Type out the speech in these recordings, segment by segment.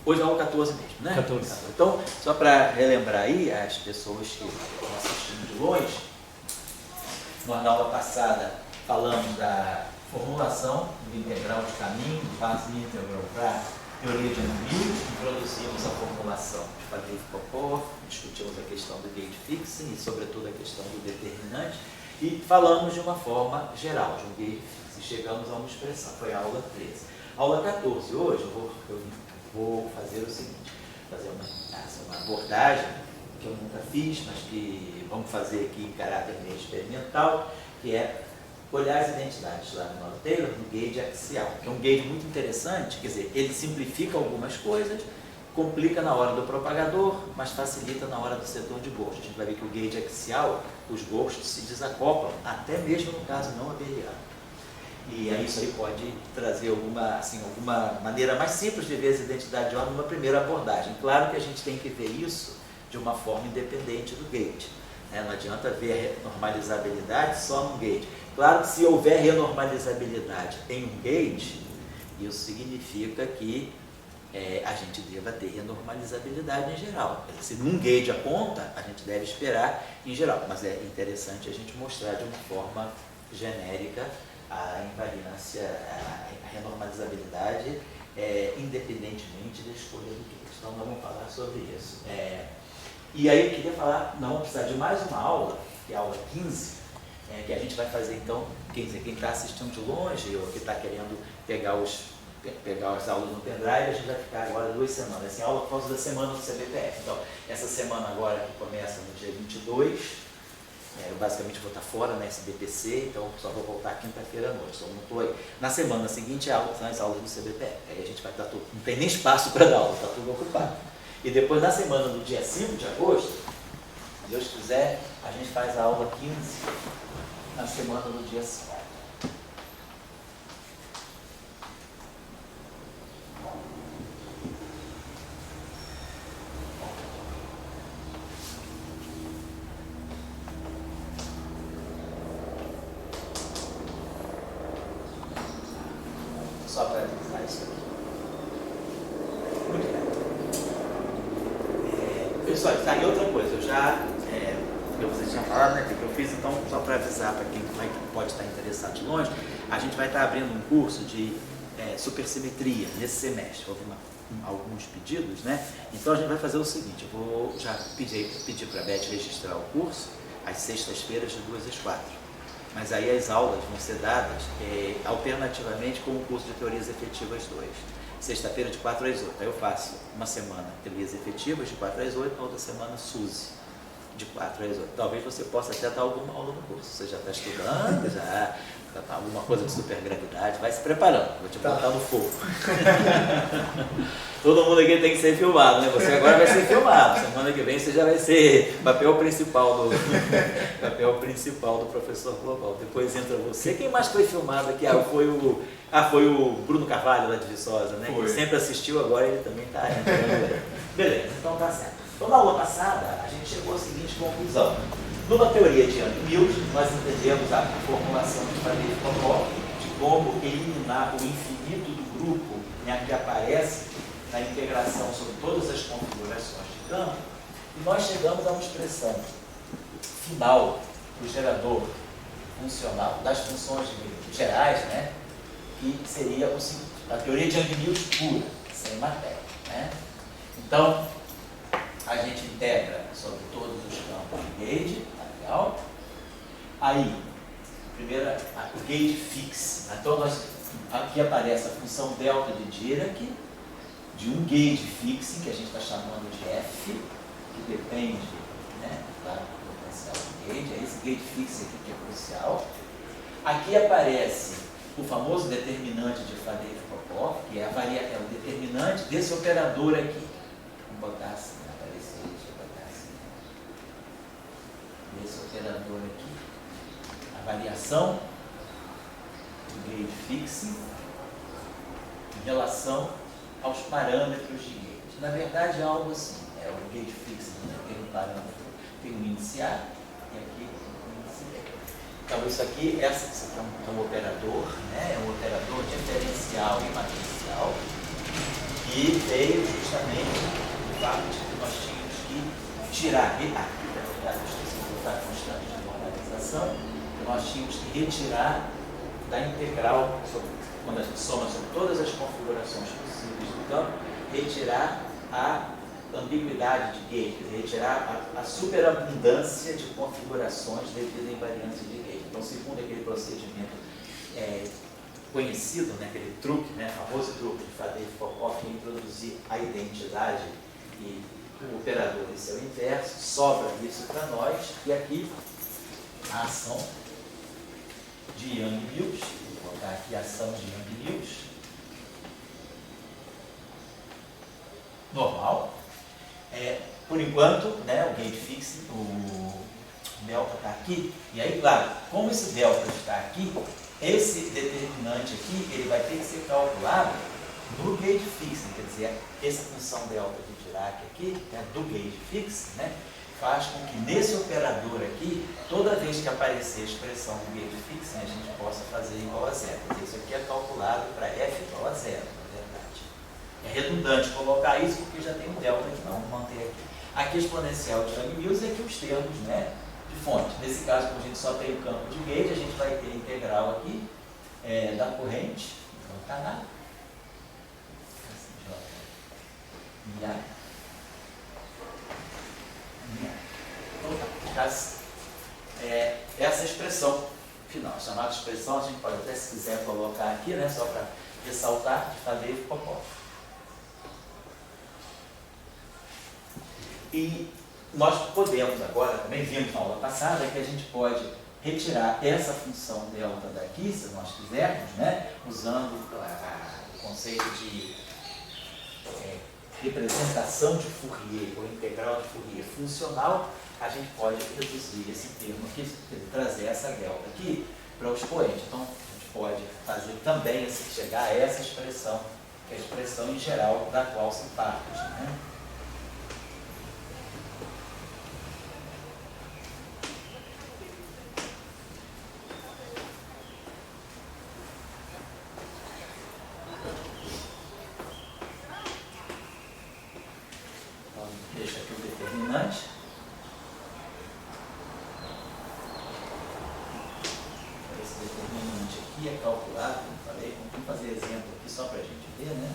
Hoje é a aula 14 mesmo, né? 14. Então, só para relembrar aí, as pessoas que estão assistindo de longe, nós na aula passada falamos da formulação do integral de caminho, do base íntegro para teoria de Newton, introduzimos a formulação de Faddeev-Popov, discutimos a questão do gate fixing e, sobretudo, a questão do determinante, e falamos de uma forma geral, de um gate fixing. Chegamos a uma expressão, foi a aula 13. Aula 14, hoje eu vou fazer o seguinte, fazer uma abordagem que eu nunca fiz, mas que vamos fazer aqui em caráter meio experimental, que é olhar as identidades lá no Taylor no gauge axial, que é um gauge muito interessante, quer dizer, ele simplifica algumas coisas, complica na hora do propagador, mas facilita na hora do setor de ghost. A gente vai ver que o gauge axial, os ghosts se desacoplam, até mesmo no caso não abeliano. E aí isso aí pode trazer alguma maneira mais simples de ver as identidades de ordem numa primeira abordagem. Claro que a gente tem que ver isso de uma forma independente do gauge. Não adianta ver a normalizabilidade só num gauge. Claro que se houver renormalizabilidade em um gauge, isso significa que a gente deva ter renormalizabilidade em geral. Se num gauge aponta, a gente deve esperar em geral, mas é interessante a gente mostrar de uma forma genérica a invariância, a renormalizabilidade, independentemente da escolha do gauge. Então nós vamos falar sobre isso. E aí eu queria falar, não vamos precisar de mais uma aula, que é a aula 15, que a gente vai fazer então, quem está assistindo de longe ou que está querendo pegar as aulas no pendrive, a gente vai ficar agora 2 semanas, assim, aula por causa da semana do CBPF. Então, essa semana agora que começa no dia 22, eu basicamente vou estar fora na SBPC, então só vou voltar quinta-feira à noite, então não estou aí. Na semana seguinte são as aulas do CBPF, aí a gente vai estar tudo, não tem nem espaço para dar aula, está tudo ocupado. E depois na semana do dia 5 de agosto, se Deus quiser, a gente faz a aula 15 na semana do dia 5. Só para avisar isso aqui. Muito bem. Pessoal, tá aí outra coisa, eu já, que vocês tinham falado, né, que eu fiz, então, só para avisar para quem pode estar interessado de longe, a gente vai estar abrindo um curso de supersimetria nesse semestre. Houve alguns pedidos, né? Então a gente vai fazer o seguinte, eu vou já pedir para a Beth registrar o curso às sextas-feiras de 2 às 4. Mas aí as aulas vão ser dadas alternativamente com o curso de teorias efetivas 2. Sexta-feira de 4 às 8. Aí eu faço uma semana teorias efetivas de 4 às 8, na outra semana SUSE de 4 às 8. Talvez você possa até dar alguma aula no curso. Você já está estudando, já está alguma coisa de supergravidade, vai se preparando, vou te botar no fogo. Todo mundo aqui tem que ser filmado, né? Você agora vai ser filmado. Semana que vem você já vai ser papel principal do professor global. Depois entra você. Quem mais foi filmado aqui? Foi o Bruno Carvalho, lá de Viçosa, né? Que sempre assistiu, agora ele também está entrando. Beleza, então tá certo. Então na aula passada a gente chegou à seguinte conclusão. Numa teoria de Young-Mills, nós entendemos a formulação de Faddeev-Popov, de como eliminar o infinito do grupo, né, que aparece na integração sobre todas as configurações de campo, e nós chegamos a uma expressão final do gerador funcional das funções gerais, né, que seria o seguinte, a teoria de Young-Mills pura, sem matéria. Né? Então, a gente integra sobre todos os campos de gauge, tá legal? Aí, primeiro, o gauge fixe. Então, aqui aparece a função delta de Dirac, de um gauge fixe, que a gente está chamando de F, que depende, né, do potencial do gauge. É esse gauge fixe aqui que é crucial. Aqui aparece o famoso determinante de Faddeev-Popov, que é o determinante desse operador aqui. Vamos botar assim, aparecer, deixa eu botar assim. Desse operador aqui. A variação do gauge fixe em relação aos parâmetros de gauge. Na verdade é algo assim, o gauge fixe, né? Tem um parâmetro, tem um índice A e aqui um índice B. Então isso aqui é um operador, né? É um operador diferencial e matricial, que veio justamente do fato de que nós tínhamos que tirar, a constante de normalização, nós tínhamos que retirar da integral, quando a gente soma sobre todas as configurações possíveis do campo, retirar a ambiguidade de gauge, quer dizer, retirar a superabundância de configurações devido à invariância de gauge. Então, segundo aquele procedimento conhecido, né, aquele truque, né, famoso truque de Faddeev-Popov, que introduzir a identidade e o operador em seu inverso, sobra isso para nós, e aqui a ação de Yang-Mills, vou colocar aqui a ação de Yang-Mills, normal. Por enquanto, né, o gauge fixing, o delta está aqui, e aí, claro, como esse delta está aqui, esse determinante aqui, ele vai ter que ser calculado no gauge fixing, quer dizer, essa função delta de Dirac aqui, né, do gauge fixing, né, faz com que nesse operador aqui, toda vez que aparecer a expressão do gauge fixing, a gente possa fazer igual a zero. Quer dizer, isso aqui é calculado para f igual a zero, na verdade. É redundante colocar isso porque já tem um delta aqui, não, vamos manter aqui. Aqui a exponencial de Yang-Mills é aqui os termos, né, de fonte. Nesse caso, como a gente só tem o campo de gauge, a gente vai ter a integral aqui da corrente, então está lá. Essa expressão final, chamada expressão, a gente pode até, se quiser, colocar aqui, né, só para ressaltar, de Faddeev-Popov. E nós podemos agora, também vimos na aula passada, que a gente pode retirar essa função delta daqui, se nós quisermos, né, usando o conceito de representação de Fourier, ou integral de Fourier funcional, a gente pode reduzir esse termo aqui, trazer essa delta aqui para o expoente. Então, a gente pode fazer também, chegar a essa expressão, que é a expressão em geral da qual se parte, né? Deixa aqui o determinante. Esse determinante aqui é calculado, como falei, vamos fazer exemplo aqui só para a gente ver, né?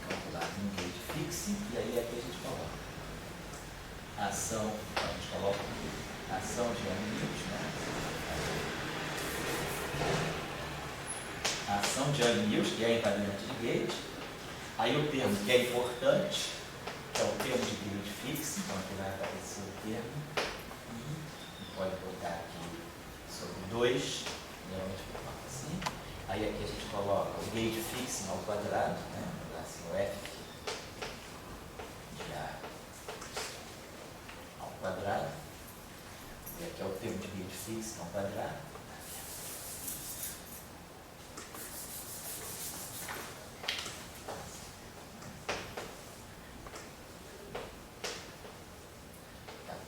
Calculado no gauge fixing, e aí aqui a gente coloca a ação, a gente coloca a ação de Yang-Mills, né? A ação de Yang-Mills, que é a invariante de gauge. Aí o termo que é importante, que é o termo de gauge fixing, então aqui vai aparecer o termo, e pode botar aqui sobre 2, geralmente eu coloco assim. Aí aqui a gente coloca o gauge fixing ao quadrado, né? Assim, o F de A ao quadrado. E aqui é o termo de gauge fixing ao quadrado.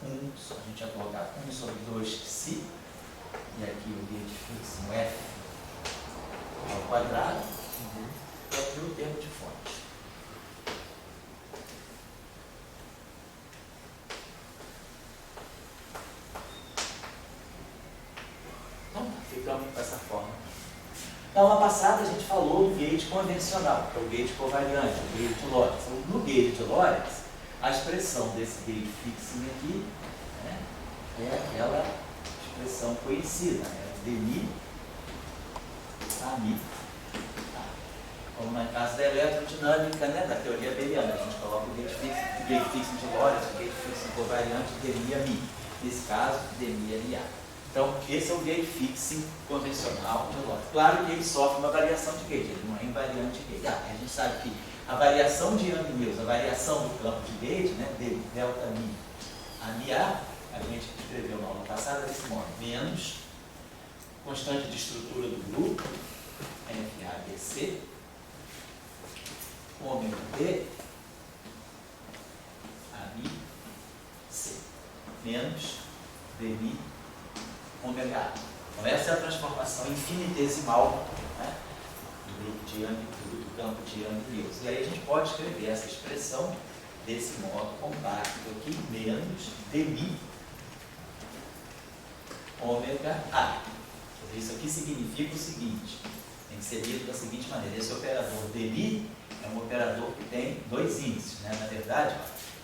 A gente vai colocar 1 sobre 2π, e aqui o gauge fixing F ao quadrado, e aqui o termo de fonte. Então, ficamos com essa forma. Na aula passada a gente falou do gauge convencional, que é o gauge covariante, o gauge de Lorentz. No gauge de Lorentz, a expressão desse gauge fixing aqui, né, é aquela expressão conhecida, né, dmi a mi. Tá? Como no caso da eletrodinâmica, né, da teoria abeliana, a gente coloca o gauge fixing de Lorentz, o gauge fixing covariante dmi a mi. Nesse caso, dmi a mi a. Então, esse é o gauge fixing convencional de Lorentz. Claro que ele sofre uma variação de gauge, ele não é invariante de gauge. A gente sabe que a variação de Yang-Mills, a variação do campo de gauge, né, de delta mi a mi a gente escreveu na aula passada desse modo: menos constante de estrutura do grupo, FABC, ômega D a mi C, menos dmi ômega A. Então, essa é a transformação infinitesimal, né, de amplitude do campo de Young-Mills. E aí a gente pode escrever essa expressão desse modo compacto aqui, menos dmi ômega A. Isso aqui significa o seguinte, tem que ser lido da seguinte maneira: esse operador dmi é um operador que tem dois índices, né? Na verdade,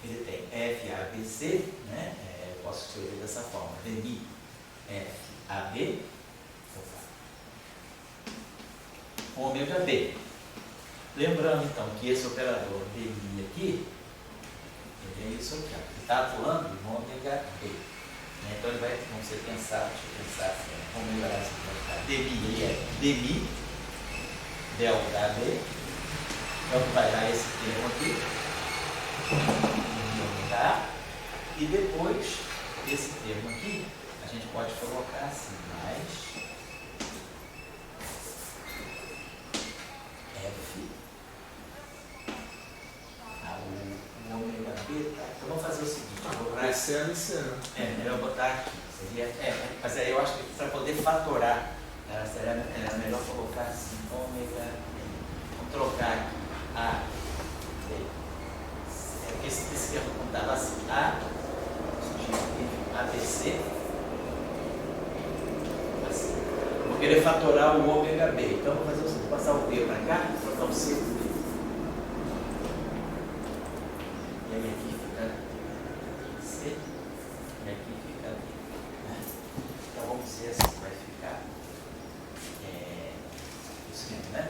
ele tem FABC, né? Eu posso escrever dessa forma, dmi FAB, ômega B. Lembrando então que esse operador dmi aqui, ele é isso aqui, ó, que está atuando em ômega B. Então ele vai, vamos pensar, vamos melhorar isso aqui, dmi é dmi delta B, então vai dar esse termo aqui, tá? E depois esse termo aqui, a gente pode colocar assim, mais F, o ômega B, tá? Então vamos fazer o seguinte, eu vou colocar Esse é LC, né? melhor botar aqui, seria, mas aí eu acho que para poder fatorar, era melhor colocar assim, ômega, vamos trocar aqui, A, B, porque esse termo não estava assim, A, ABC, assim. Vou querer fatorar o ômega B, então vou fazer o seguinte, passar o B para cá, vou botar o C do B. E aí aqui fica C, e aqui fica B. Então vamos dizer assim, vai ficar isso mesmo, né?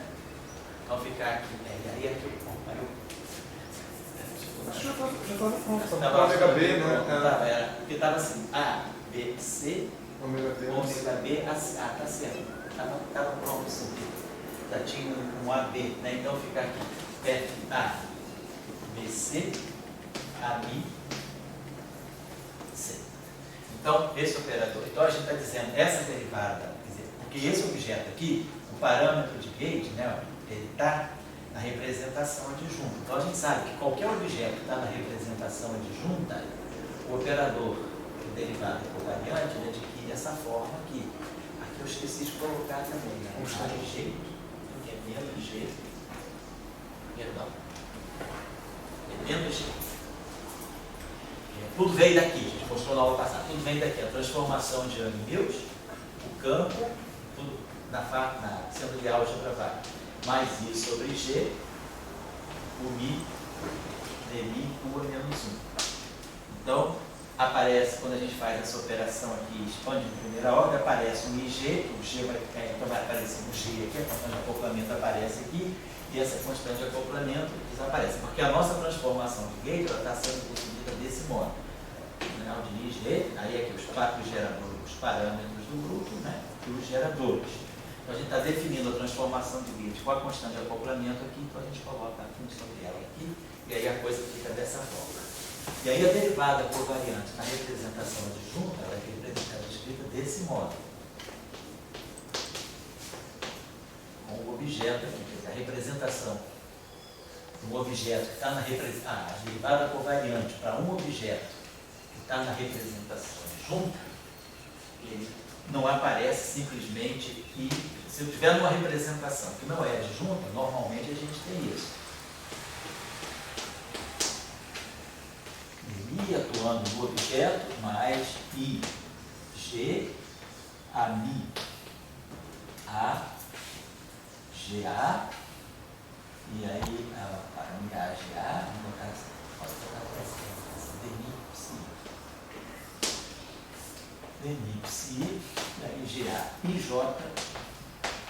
Então ficar aqui, e aí aqui, bom, aí eu Acho que já estava pronto. Estava Ômega B, né? Era, porque estava assim, A, B, C, Ômega B. ômega B, A, tá certo. Estava pronto isso aqui. Já tinha um AB, né? Então fica aqui, F, A, B, C, A, B, C. Então, esse operador, então a gente está dizendo, essa derivada, quer dizer, porque esse objeto aqui, o parâmetro de Gauge, né? Ele está na representação adjunta. Então a gente sabe que qualquer objeto que está na representação adjunta, o operador de derivada covariante ele adquire essa forma aqui. Aqui eu esqueci de colocar também, né? G, que é menos G, perdão, é menos G. Tudo veio daqui, a gente mostrou na aula passada, tudo vem daqui. A transformação de Young-Mills, o campo, tudo sendo de álgebra vai. Mais I sobre G, o Mi, dmi, U é menos 1. Então, aparece, quando a gente faz essa operação aqui, expande em primeira ordem, aparece um IG, o G vai ficar, então vai aparecer um G aqui, a constante de acoplamento aparece aqui, e essa constante de acoplamento desaparece, porque a nossa transformação de Gauge está sendo conseguida desse modo. Final de IG, aí aqui os quatro geradores, os parâmetros do grupo, né, e os geradores. Então a gente está definindo a transformação de Gauge com a constante de acoplamento aqui, então a gente coloca a função dela aqui, e aí a coisa fica dessa forma. E aí a derivada covariante na representação adjunta, ela é escrita desse modo. Com o objeto aqui, a representação do objeto que está na representação, a derivada covariante para um objeto que está na representação adjunta, ele não aparece simplesmente e se eu tiver uma representação que não é adjunta, normalmente a gente tem isso. I atuando no objeto, mais I, G, a Mi, A, GA, e aí, para mim, A, GA, no caso, pode colocar essa DMI, Psi, e aí GA, IJ,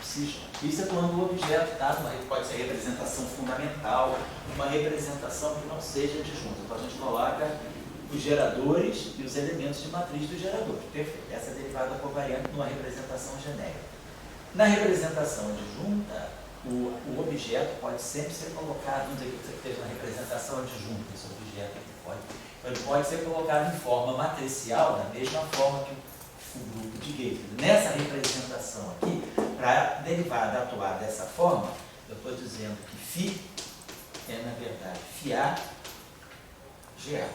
Psi. Isso é quando o objeto está, pode ser representação fundamental, uma representação que não seja adjunta. Então a gente coloca os geradores e os elementos de matriz dos geradores. Perfeito. Essa é a derivada covariante numa representação genérica. Na representação adjunta, o objeto pode sempre ser colocado, vamos dizer que você teve uma representação adjunta, esse objeto aqui ele pode ser colocado em forma matricial, da mesma forma que o grupo de Gauge. Nessa representação aqui, para a derivada atuar dessa forma, eu estou dizendo que Φ é, na verdade, ΦA, GA.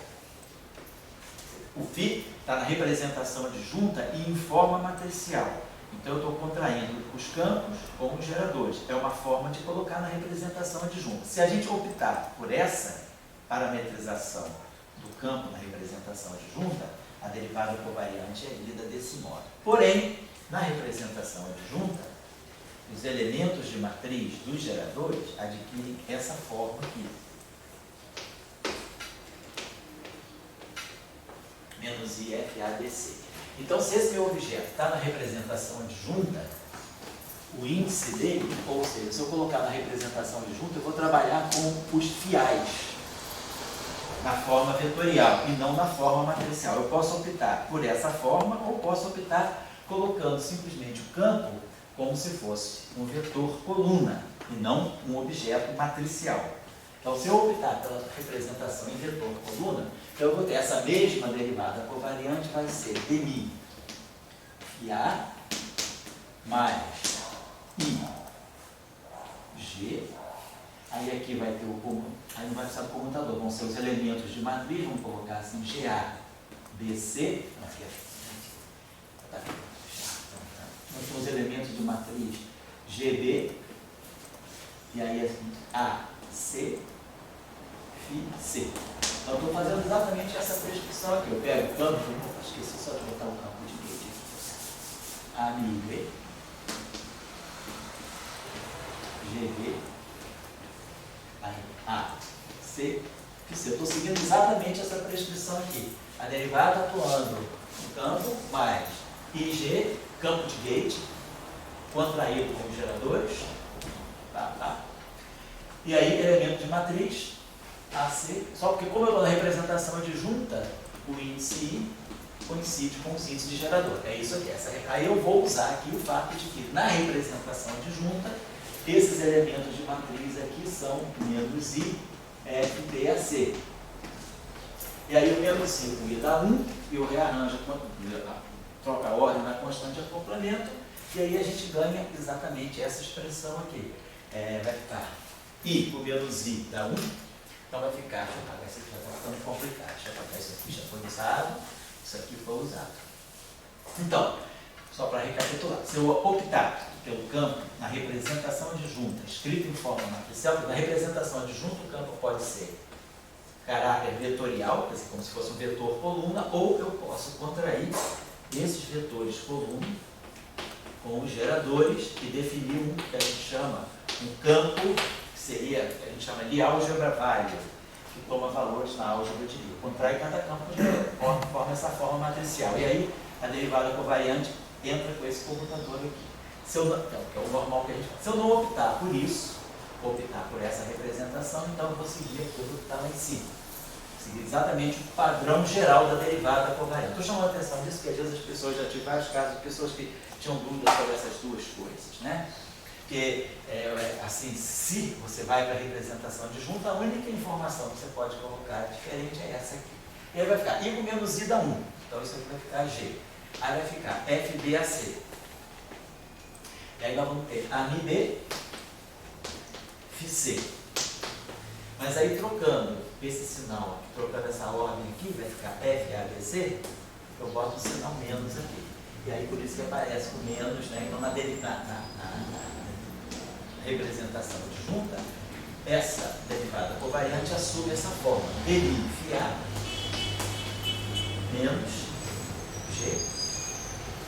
O Φ está na representação adjunta e em forma matricial. Então eu estou contraindo os campos com os geradores. É uma forma de colocar na representação adjunta. Se a gente optar por essa parametrização do campo na representação adjunta, a derivada covariante é lida desse modo. Porém, na representação adjunta, os elementos de matriz dos geradores adquirem essa forma aqui. Menos IFADC. Então, se esse meu objeto está na representação adjunta, o índice dele, ou seja, se eu colocar na representação adjunta, eu vou trabalhar com os fiais na forma vetorial e não na forma matricial. Eu posso optar por essa forma ou posso optar colocando simplesmente o campo como se fosse um vetor coluna e não um objeto matricial. Então, se eu optar pela representação em vetor coluna, então eu vou ter essa mesma derivada covariante, vai ser dmi A mais IG. Aí aqui vai ter o comum, aí não vai precisar do comutador, vão ser os elementos de matriz, vamos colocar assim GA, BC, nós temos os elementos de matriz GB, e aí assim, AC, FI, C. Então eu estou fazendo exatamente essa prescrição aqui. Eu pego o campo, esqueci só de botar o campo de gate aqui. AMIB, GB, aí AC, FI, C. Eu estou seguindo exatamente essa prescrição aqui. A derivada atuando no campo, mais IG, campo de gate, contraído com os geradores, e aí elemento de matriz, AC, só porque como eu estou na representação adjunta, o índice I coincide com os índices de gerador. É isso aqui. Aí eu vou usar aqui o fato de que na representação adjunta, esses elementos de matriz aqui são menos I, F, B, A, C. E aí o menos I, o I dá 1, e eu rearranjo, troca a ordem na constante de acoplamento, e aí a gente ganha exatamente essa expressão aqui. Vai ficar I por menos I dá 1, então vai ficar, deixa eu apagar isso aqui, já está ficando complicado, deixa eu apagar isso aqui, já foi usado, isso aqui foi usado. Então, só para recapitular, se eu optar pelo campo na representação adjunta, escrito em forma matricial, na representação adjunta o campo pode ser caráter vetorial, quer dizer, como se fosse um vetor coluna, ou eu posso contrair esses vetores coluna com os geradores e definir um que a gente chama um campo, que seria, a gente chama de álgebra válida, que toma valores na álgebra de Lie. Contrai cada campo com gerador, forma essa forma matricial. E aí a derivada covariante entra com esse computador aqui. Se eu não, então, que é o normal que a gente faz. Se eu não optar por isso, optar por essa representação, então eu vou seguir aquilo que está lá em cima. Seguir exatamente o padrão geral da derivada covariante. Estou chamando a atenção disso, porque às vezes as pessoas, já tive vários casos de pessoas que tinham dúvidas sobre essas duas coisas, né? Porque, assim, se você vai para a representação adjunta, a única informação que você pode colocar diferente é essa aqui. E aí vai ficar I menos I dá 1. Então isso aqui vai ficar G. Aí vai ficar FBAC. E aí nós vamos ter AMIB, FIC. Mas aí trocando esse sinal, trocando essa ordem aqui, vai ficar FABC, eu boto o sinal menos aqui. E aí por isso que aparece o menos, né? Então na representação adjunta, essa derivada covariante assume essa forma. Dmi FA menos G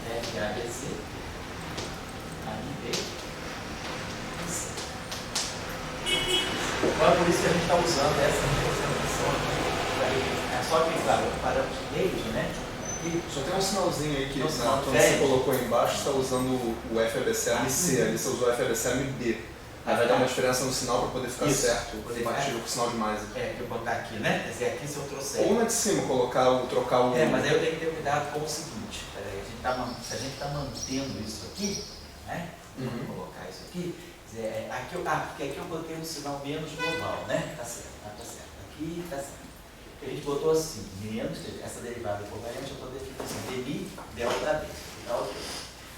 FABC AMIB C. Então é por isso que a gente está usando essa representação aqui. É só que, claro, paramos de gauge, né? Aqui. Só tem um sinalzinho aí que Um sinal quando você colocou aí embaixo, você está usando o FABCM-C, ali você usou o FABCM-B. Aí vai dar uma diferença no sinal para poder ficar certo, compatível com o sinal de mais. Que eu botar aqui, né? Quer dizer, aqui se eu trouxer. Ou na de cima, trocar o. Mas aí eu tenho que ter cuidado com o seguinte: peraí, se a gente está mantendo isso aqui, né? Vamos colocar isso aqui. Quer dizer, porque aqui eu botei um sinal menos global, né? Tá certo, tá certo. Aqui tá certo. A gente botou assim, menos, essa derivada covariante, eu estou definindo assim, dmi delta B. Tá ok.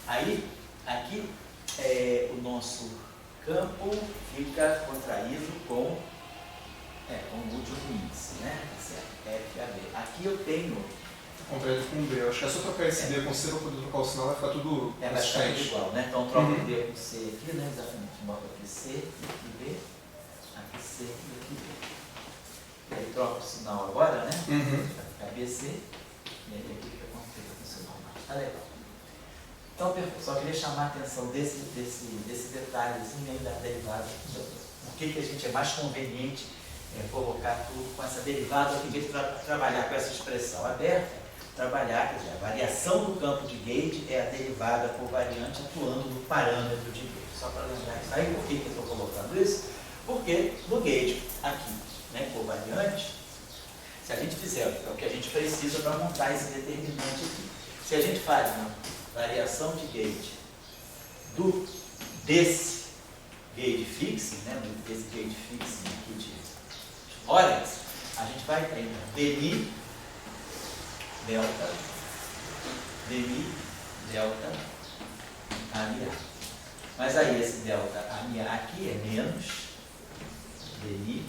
Aí, aqui, o nosso campo fica contraído com o último índice, né? Tá certo, FAB. Aqui eu tenho Comprar ele com B. Eu acho que é só trocar esse B com C para poder trocar o sinal, vai ficar tudo vai ficar tudo igual, né? Então troca o B com C aqui, né? Exatamente. Bota aqui C, aqui B, aqui C e aqui B. E aí troca o sinal agora, né? Vai ficar BC, e aí aqui fica com o sinal mais. Tá legal. Então, só queria chamar a atenção desse detalhezinho aí da derivada. Por que a gente é mais conveniente colocar tudo com essa derivada ao invés de trabalhar com essa expressão aberta, trabalhar, quer dizer, a variação do campo de gauge é a derivada covariante atuando no parâmetro de gauge. Só para lembrar isso aí, por que eu estou colocando isso? Porque no gauge aqui, né, covariante, se a gente fizer o que a gente precisa para montar esse determinante aqui, se a gente faz uma variação de gauge desse gauge fixing, né, desse gauge fixing aqui de Lorentz, a gente vai ter dmi delta AMA. Mas aí esse delta AMA aqui é menos dmi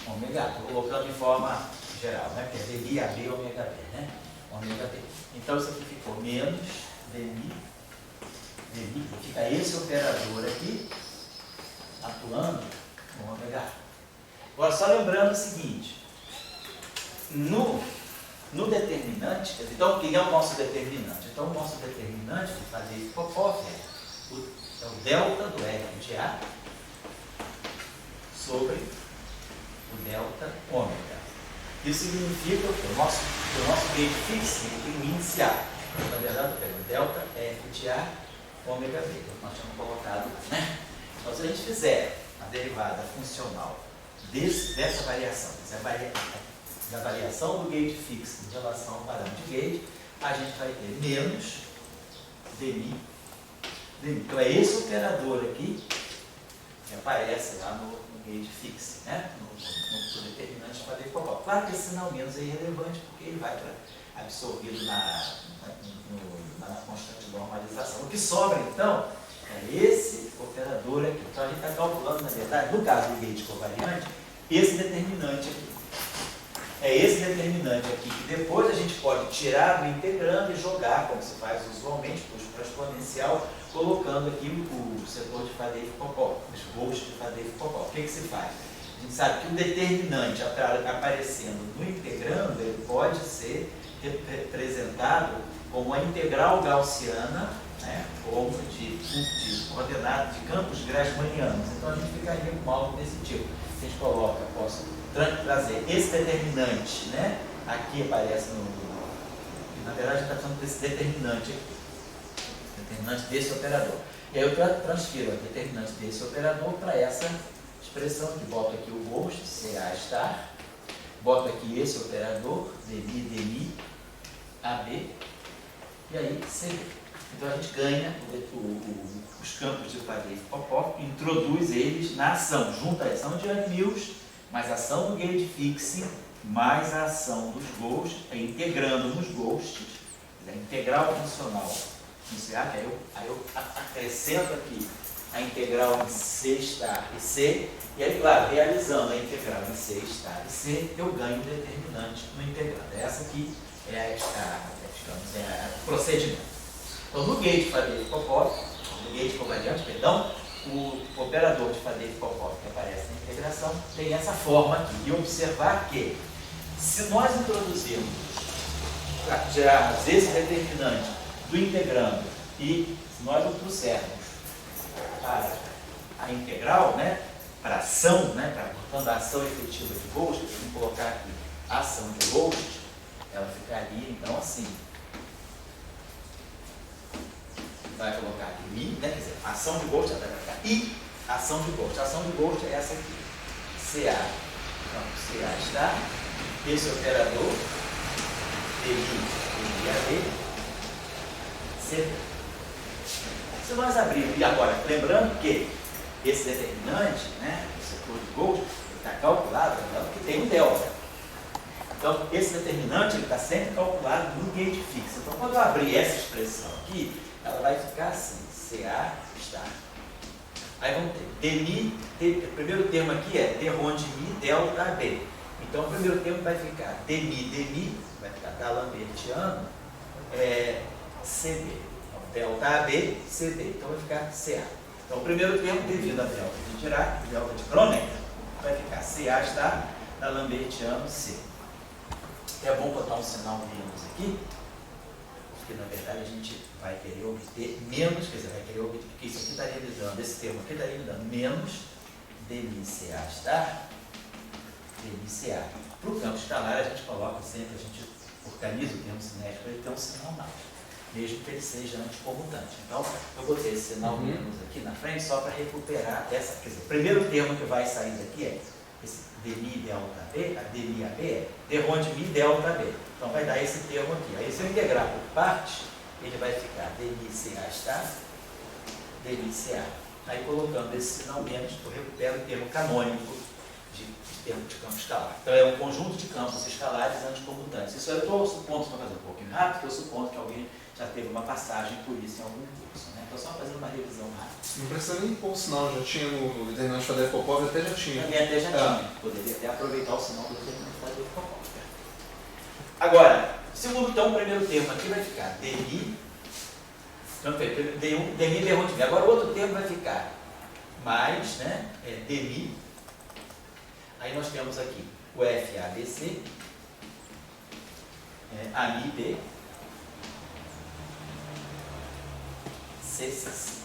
ômega A. Estou colocando em forma geral, né? Porque é dmi AB ômega B, né? Ômega B. Então isso aqui ficou menos dmi, fica esse operador aqui atuando com ômega A. Agora, só lembrando o seguinte, no determinante, então, o que é o nosso determinante? Então, o nosso determinante de fazer esse Popov é o delta do R de A sobre o delta ômega. Isso significa que o nosso gauge fixo tem um índice A. Na verdade, eu pego delta R de A ômega B, que nós tínhamos colocado, né? Então, se a gente fizer a derivada funcional dessa variação, da variação do gauge fixo em relação ao parâmetro de gauge, a gente vai ter menos dmi. Então é esse operador aqui que aparece lá no gauge fixo, né? no determinante de fazer Popov. Claro que esse sinal menos é irrelevante porque ele vai absorvido na constante de normalização. O que sobra então é esse operador aqui. Então a gente está calculando, na verdade, no caso do gauge covariante, esse determinante aqui. É esse determinante aqui que depois a gente pode tirar do integrando e jogar, como se faz usualmente, para exponencial, colocando aqui o setor de Faddeev-Popov, os gols de Faddeev-Popov. O que se faz? A gente sabe que o determinante aparecendo no integrando, ele pode ser representado como a integral gaussiana, né, ou de coordenada de campos grassmannianos. Então a gente ficaria com algo desse tipo. A gente coloca, posso trazer esse determinante, né? Aqui aparece na verdade a gente está falando desse determinante aqui, determinante desse operador. E aí eu transfiro o determinante desse operador para essa expressão que boto aqui o ghost, CA star, boto aqui esse operador, dmi, AB, e aí CB. Então a gente ganha os campos de Faddeev-Popov, introduz eles na ação, junta a ação de Yang-Mills, mais a ação do gauge fixing, mais a ação dos ghosts, integrando nos ghosts, a integral funcional no CA, que aí eu acrescento aqui a integral em C star e C, e aí, claro, realizando a integral em C star e C, eu ganho o determinante no integrando. Essa aqui é o procedimento. Então, no gauge Faddeev-Popov, no gauge covariante, perdão, o operador de Faddeev-Popov que aparece na integração tem essa forma aqui. E observar que, se nós introduzirmos, tirarmos esse determinante do integrando e se nós o trouxermos para a integral, né, para a ação, né, portanto, a ação efetiva de Ghost, vamos colocar aqui a ação de Ghost, ela ficaria então assim. Vai colocar aqui I, né? Quer dizer, a ação de Ghost vai colocar I, ação de Ghost. A ação de Ghost é essa aqui. CA. Então, CA está. Esse operador, DI, CD. Se nós abrirmos, e agora, lembrando que esse determinante, né, o setor de Ghost, está calculado, lembrando que tem um delta. Então, esse determinante está sempre calculado no gauge fixo. Então, quando eu abrir essa expressão aqui, ela vai ficar assim, CA está. Aí vamos ter DMI, o primeiro termo aqui é D-RON de Mi delta AB. Então o primeiro termo vai ficar demi, vai ficar D'Alembertiano, CD. Então, delta AB, CD. Então vai ficar CA. Então o primeiro termo, devido a delta de Dirac, delta de Kronecker, vai ficar CA está D'Alembertiano C. É bom botar um sinal menos aqui, porque na verdade a gente vai querer obter menos, quer dizer, vai querer obter, porque isso aqui estaria me dando, esse termo aqui estaria me dando menos dmi-CA está dmi-CA. Para o campo escalar a gente coloca sempre, a gente organiza o termo cinético para ele ter um sinal mais, mesmo que ele seja anticomutante. Então eu botei esse sinal menos aqui na frente só para recuperar essa, quer dizer, o primeiro termo que vai sair daqui é esse dmi delta B, a dmi AB é derronde mi delta B. Então vai dar esse termo aqui. Aí se eu integrar por partes, ele vai ficar dmi-CA está dmi-CA. Aí colocando esse sinal menos, eu recupero o termo canônico de termo de campo escalar. Então é um conjunto de campos escalares anticomutantes. Isso eu estou supondo, para fazer um pouquinho rápido, porque eu supondo que alguém já teve uma passagem por isso em algum curso. Estou só fazendo uma revisão rápida. Não precisa nem pôr o sinal, já tinha no determinado de Faddeev-Popov, até já tinha. Também até já tinha. Poderia até aproveitar o sinal do determinado de Faddeev-Popov. Agora, segundo então, o primeiro termo aqui vai ficar dmi, então, dmi derronde mi. Agora o outro termo vai ficar mais, né, dmi. Aí nós temos aqui o FABC, AMI-B, CC.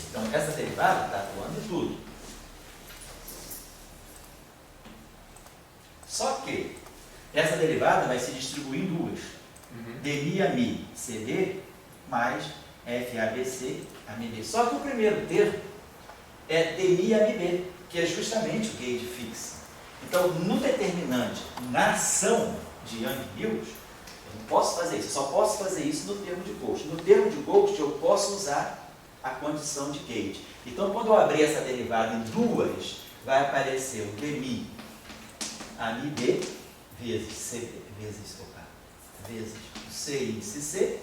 Então, essa derivada está atuando em tudo. Só que essa derivada vai se distribuir em duas. dmi-AMI, CD, mais FABC, AMI-B. Só que o primeiro termo é dmi-AMI-B, que é justamente o gauge fix. Então, no determinante, na ação de Young-Mills, eu não posso fazer isso, eu só posso fazer isso no termo de Ghost. No termo de Ghost, eu posso usar a condição de gauge. Então, quando eu abrir essa derivada em duas, vai aparecer o dmi AMI-B vezes CD, vezes o C índice C,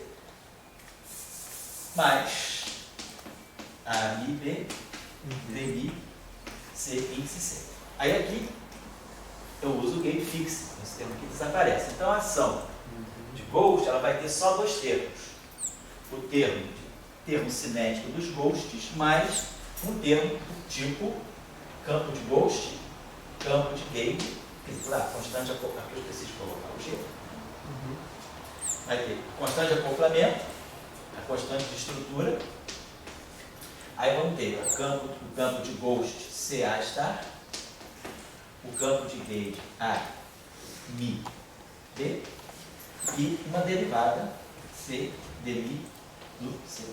mais AMI-B dmi C índice C. Aí aqui eu uso o gauge fix, esse termo aqui desaparece. Então a ação de Ghost ela vai ter só dois termos. O termo cinético dos Ghosts mais um termo do tipo campo de Ghost, campo de gauge, constante aqui eu preciso colocar o G. Vai ter constante de acoplamento, a constante de estrutura. Aí vamos ter o campo de Ghost CA star, o campo de gauge A, Mi, B, e uma derivada C, dmi, do C.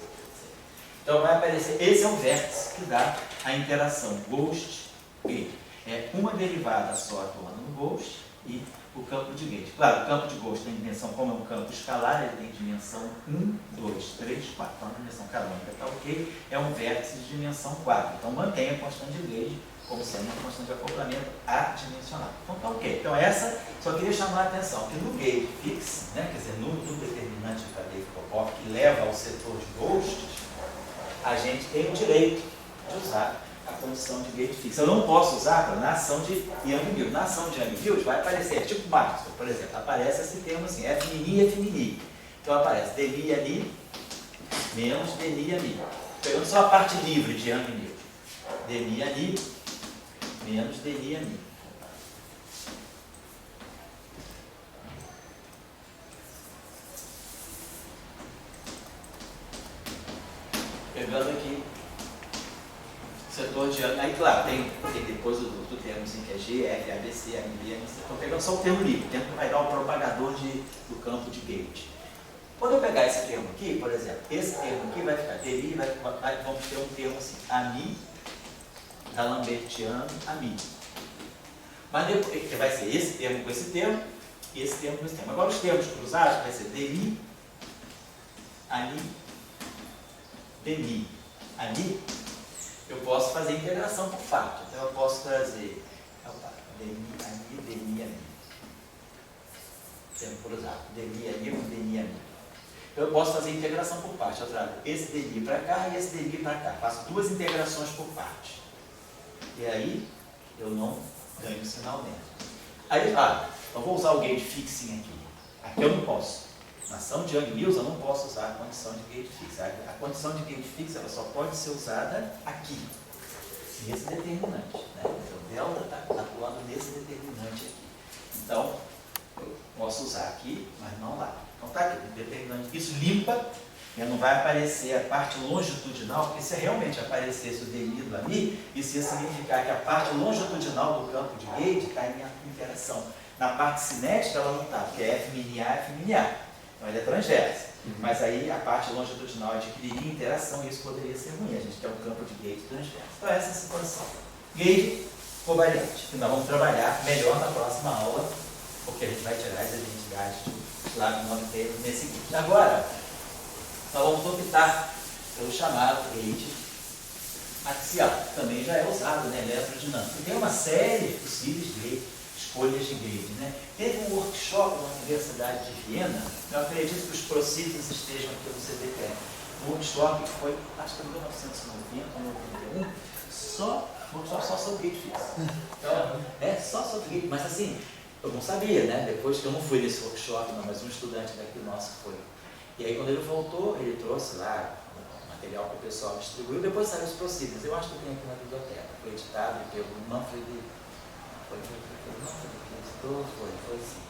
Então vai aparecer, esse é o vértice que dá a interação Ghost-gauge. É uma derivada só atuando no Ghost e o campo de gauge. Claro, o campo de Ghost tem dimensão, como é um campo escalar, ele tem dimensão 1, 2, 3, 4. Então a dimensão canônica está ok, é um vértice de dimensão 4. Então mantém a constante de gauge como sendo uma constante de acoplamento adimensional. Então está ok. Então essa, só queria chamar a atenção que no gauge fix, né, quer dizer, no determinante de Faddeev-Popov que leva ao setor de Ghosts, a gente tem o direito de usar a condição de gauge fix. Eu não posso usar na ação de Young-Mills. Na ação de Young-Mills vai aparecer, tipo Maxwell, por exemplo, aparece esse termo assim, F', Então aparece dmi-AMI menos dmi-AMI. Pegando só a parte livre de Young-Mills. Dmi-AMI menos dmi-AMI. Pegando aqui setor de Young, aí claro, tem depois do termo assim, que é G, F, ABC, AMB, estou pegando só o termo livre, o termo que vai dar o propagador do campo de gauge. Quando eu pegar esse termo aqui, por exemplo, esse termo aqui vai ficar dmi, vamos ter um termo assim, AMI, D'Alembertiano, AMI. Mas depois, que vai ser esse termo com esse termo, e esse termo com esse termo. Agora os termos cruzados vai ser dmi, AMI, dmi, AMI. Eu posso fazer integração por fato. Então eu posso trazer dmi-AMI. Termo cruzado. dmi-AMI com dmi-AMI. Então eu posso fazer integração por parte. Eu trago esse dmi para cá e esse dmi para cá. Faço duas integrações por parte. E aí eu não ganho sinal dentro. Aí, eu vou usar o gate fixing aqui. Aqui eu não posso. Na ação de Young-Mills eu não posso usar a condição de gate fixing. A condição de gate fixing ela só pode ser usada aqui, nesse determinante. Né? O delta está atuando nesse determinante aqui. Então, eu posso usar aqui, mas não lá. Então está aqui, determinante. Isso limpa, não vai aparecer a parte longitudinal, porque se realmente aparecesse o delírio ali, isso ia significar que a parte longitudinal do campo de gate está em interação. Na parte cinética ela não está, porque é F-A, F-A. Então ele é transversa. Mas aí a parte longitudinal adquiriria interação e isso poderia ser ruim. A gente quer um campo de gate transverso. Então essa é a situação. Gate covariante, que nós vamos trabalhar melhor na próxima aula, porque a gente vai tirar as identidades do lado nome dele nesse gate. Agora, nós vamos optar pelo chamado gate axial, que também já é usado, né, eletrodinâmico. Tem uma série possíveis de escolhas de gate. Né? Teve um workshop na Universidade de Viena, eu acredito que os procedures estejam aqui no CDPR. Um workshop que foi, acho que em 1990 ou 91, workshop só sobre gate fixo. Então, só sobre gate, mas assim, eu não sabia, né? Depois que eu não fui nesse workshop, não, mas um estudante daqui nosso foi. E aí quando ele voltou, ele trouxe lá o material que o pessoal distribuiu, depois saiu os procedures. Eu acho que eu tenho aqui na biblioteca, foi editado pelo Manfred. Foi sim.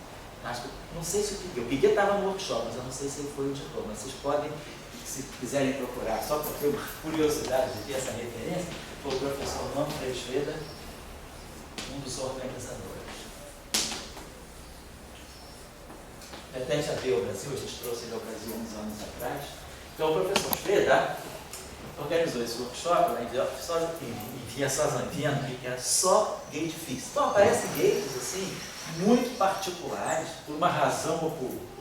Acho que, não sei se o Piquet estava no workshop, mas eu não sei se ele foi o editor, mas vocês podem, se quiserem procurar, só porque eu curiosidade de ter essa referência, foi o professor Manfred Schroeder, um dos organizadores. Até já veio ao Brasil, a gente trouxe ele ao Brasil uns anos atrás. Então o professor Schroeder organizou esse workshop lá em Viena, que era só gate fixo. Então aparecem gates assim, muito particulares, por uma razão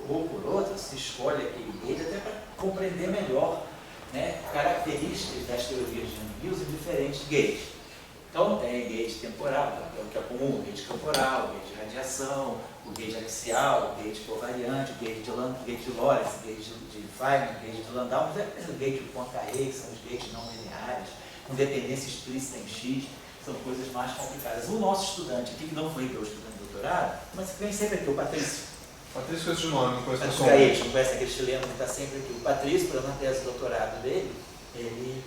ou por outra, se escolhe aquele gate até para compreender melhor, né, características das teorias de Young-Mills em diferentes gates. Então tem gate temporal, que é o que é comum, o gate temporal, o gate de radiação, o gate axial, o gate covariante, o gate de Lorentz, o gate de Feynman, o gate de Landau, mas é o gate de Poincaré, são os gates não lineares, com dependência explícita em X, são coisas mais complicadas. O nosso estudante aqui, que não foi meu estudante de doutorado, mas que vem sempre aqui, o Patrício. Patrício conhece de nome, não conhece o Caete, não conhece aquele chileno que está sempre aqui. O Patrício, para na tese de doutorado dele, ele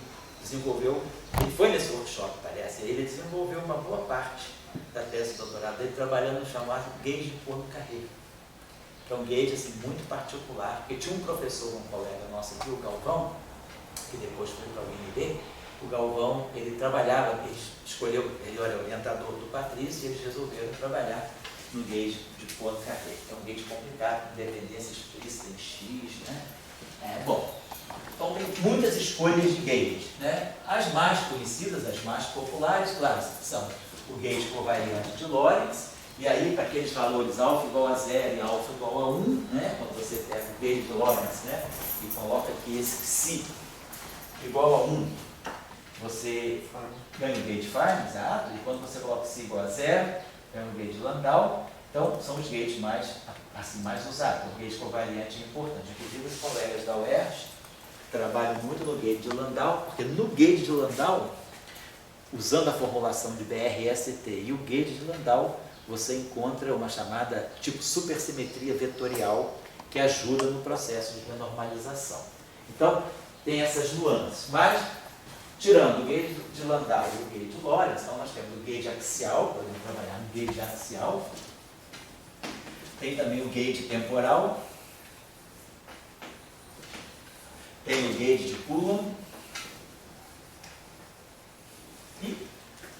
foi nesse workshop, parece, ele desenvolveu uma boa parte da tese de doutorado dele trabalhando no chamado gauge de Poincaré, que é um gauge assim, muito particular, porque tinha um professor, um colega nosso aqui, o Galvão, que depois foi para o UNB. O Galvão, ele trabalhava, ele era orientador do Patrício, e eles resolveram trabalhar no gauge de Poincaré, que é um gauge complicado, com dependência explícita em X, né? Então tem muitas escolhas de gauge, né? As mais conhecidas, as mais populares, claro, são o gauge covariante de Lorentz, e aí para aqueles valores alfa igual a 0 e alfa igual a 1, né? Quando você pega o gauge de Lorentz, né? E coloca aqui esse psi igual a 1, você ganha o gauge Feynman, exato, e quando você coloca psi igual a 0, ganha o gauge Landau. Então são os gates mais usados. O gauge covariante é importante. Inclusive os colegas da UERJ trabalham muito no gauge de Landau, porque no gauge de Landau, usando a formulação de BRST e o gauge de Landau, você encontra uma chamada tipo supersimetria vetorial que ajuda no processo de renormalização. Então, tem essas nuances. Mas, tirando o gauge de Landau e o gauge de Lorentz, então nós temos o gauge axial, podemos trabalhar no gauge axial. Tem também o gauge temporal. Tem o gauge de Coulomb. E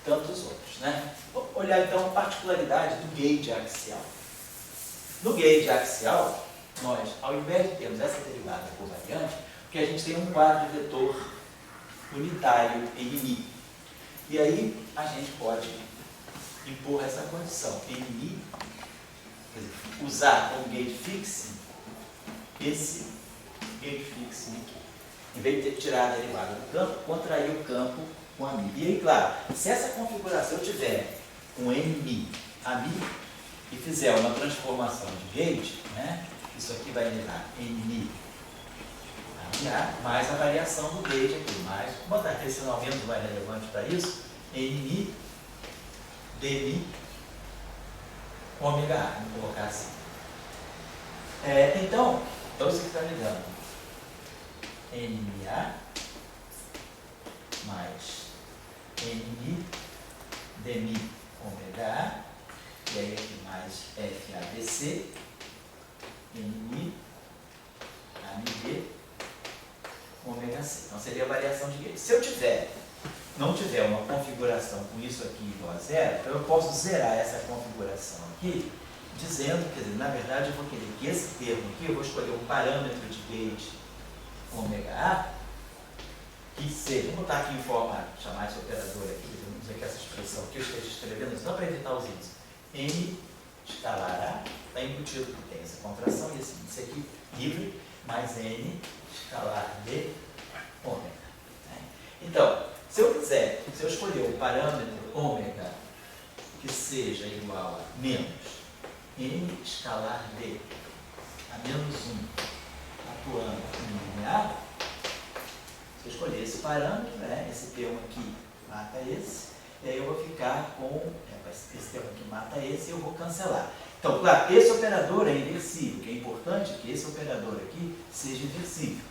tantos outros, né? Vamos olhar então a particularidade do gauge axial. No gauge axial, nós, ao invés de termos essa derivada covariante, porque a gente tem um quadro de vetor unitário NI. E aí a gente pode impor essa condição. NI, quer dizer, usar como gauge fixing esse gauge fixing aqui. Em vez de ter tirado a derivada do campo, contrair o campo com a mi. E aí, claro, se essa configuração eu tiver um NI a mi e fizer uma transformação de gauge, né, isso aqui vai me dar NI a mi A mais a variação do gauge aqui, mais, vou botar aqui esse sinal menos mais relevante para isso, NI dmi ômega A, vamos colocar assim. Então isso que está me dando NMA mais NMI dmi ômega A, e aí aqui mais FABC, NMI, AMB, ômega C. Então seria a variação de gauge. Se eu não tiver uma configuração com isso aqui igual a zero, então eu posso zerar essa configuração aqui, dizendo, quer dizer, na verdade eu vou querer que esse termo aqui, eu vou escolher um parâmetro de gauge ômega A, que seja, vou botar aqui em forma, chamar esse operador aqui, vamos dizer que essa expressão que eu esteja escrevendo, só para evitar os índices, N escalar A, está embutido que tem essa contração e esse índice aqui livre, mais N escalar B ômega. Então, se eu escolher um parâmetro ômega que seja igual a menos N escalar B a menos 1 atuando em linear, se eu escolher esse parâmetro, esse termo aqui mata esse, e aí eu vou ficar com esse termo aqui mata esse e eu vou cancelar. Então, claro, esse operador é inversível, que é importante que esse operador aqui seja inversível.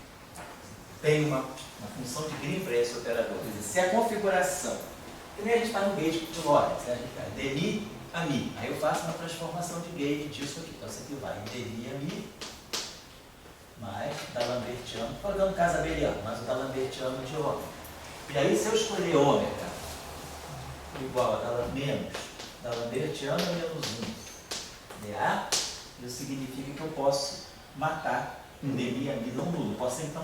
Tem uma função de Green para esse operador. Quer dizer, se a configuração, que nem a gente está no gauge de Lorentz, a gente está dmi a mi, aí eu faço uma transformação de gauge disso aqui. Então, isso aqui vai em dmi a mi, mais D'Alembertiano, estou dando caso abeliano, mas o D'Alembertiano de ômega. E aí, se eu escolher ômega igual a menos D'Alembertiano a menos 1 dA, isso significa que eu posso matar um dmi a mi não nulo. Posso então